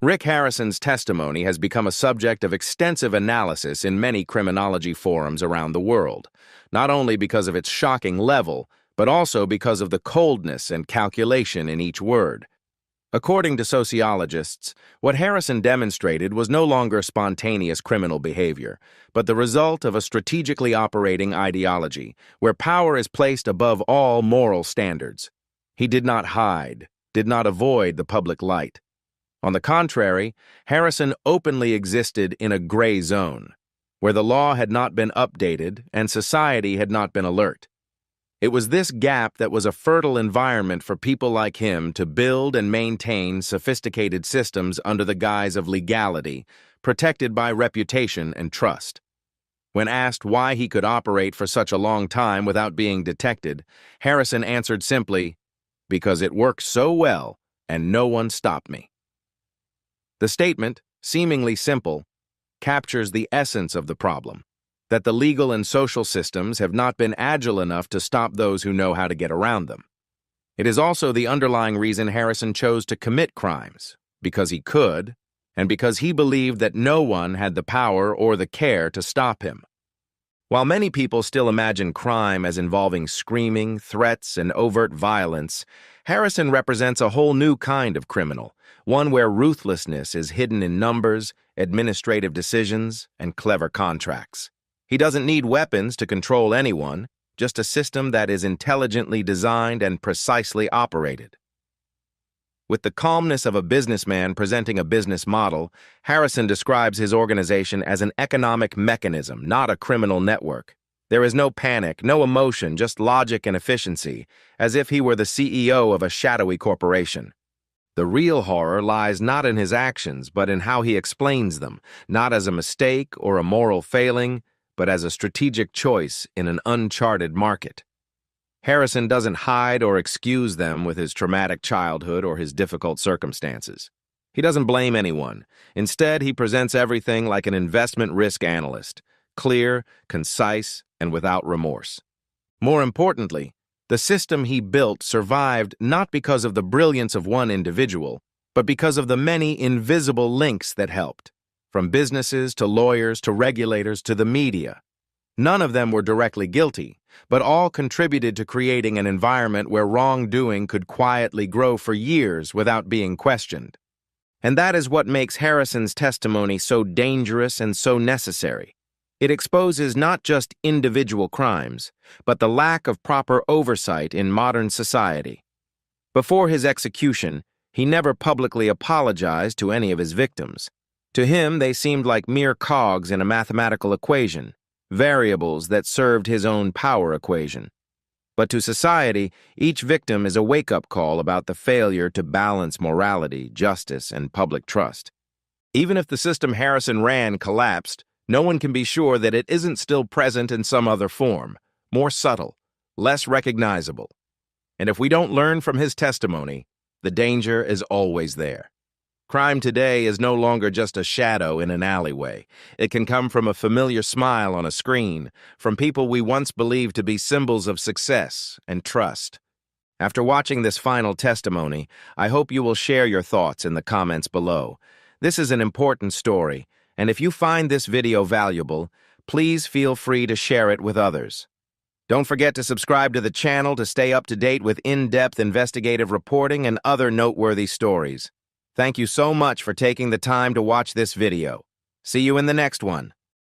Rick Harrison's testimony has become a subject of extensive analysis in many criminology forums around the world, not only because of its shocking level, but also because of the coldness and calculation in each word. According to sociologists, what Harrison demonstrated was no longer spontaneous criminal behavior, but the result of a strategically operating ideology, where power is placed above all moral standards. He did not hide, did not avoid the public light. On the contrary, Harrison openly existed in a gray zone, where the law had not been updated and society had not been alert. It was this gap that was a fertile environment for people like him to build and maintain sophisticated systems under the guise of legality, protected by reputation and trust. When asked why he could operate for such a long time without being detected, Harrison answered simply, "Because it worked so well and no one stopped me." The statement, seemingly simple, captures the essence of the problem, that the legal and social systems have not been agile enough to stop those who know how to get around them. It is also the underlying reason Harrison chose to commit crimes, because he could, and because he believed that no one had the power or the care to stop him. While many people still imagine crime as involving screaming, threats, and overt violence, Harrison represents a whole new kind of criminal, one where ruthlessness is hidden in numbers, administrative decisions, and clever contracts. He doesn't need weapons to control anyone, just a system that is intelligently designed and precisely operated. With the calmness of a businessman presenting a business model, Harrison describes his organization as an economic mechanism, not a criminal network. There is no panic, no emotion, just logic and efficiency, as if he were the CEO of a shadowy corporation. The real horror lies not in his actions, but in how he explains them, not as a mistake or a moral failing, but as a strategic choice in an uncharted market. Harrison doesn't hide or excuse them with his traumatic childhood or his difficult circumstances. He doesn't blame anyone. Instead, he presents everything like an investment risk analyst, clear, concise, and without remorse. More importantly, the system he built survived not because of the brilliance of one individual, but because of the many invisible links that helped, from businesses to lawyers to regulators to the media. None of them were directly guilty, but all contributed to creating an environment where wrongdoing could quietly grow for years without being questioned. And that is what makes Harrison's testimony so dangerous and so necessary. It exposes not just individual crimes, but the lack of proper oversight in modern society. Before his execution, he never publicly apologized to any of his victims. To him, they seemed like mere cogs in a mathematical equation, variables that served his own power equation. But to society, each victim is a wake-up call about the failure to balance morality, justice, and public trust. Even if the system Harrison ran collapsed, no one can be sure that it isn't still present in some other form, more subtle, less recognizable. And if we don't learn from his testimony, the danger is always there. Crime today is no longer just a shadow in an alleyway. It can come from a familiar smile on a screen, from people we once believed to be symbols of success and trust. After watching this final testimony, I hope you will share your thoughts in the comments below. This is an important story, and if you find this video valuable, please feel free to share it with others. Don't forget to subscribe to the channel to stay up to date with in-depth investigative reporting and other noteworthy stories. Thank you so much for taking the time to watch this video. See you in the next one.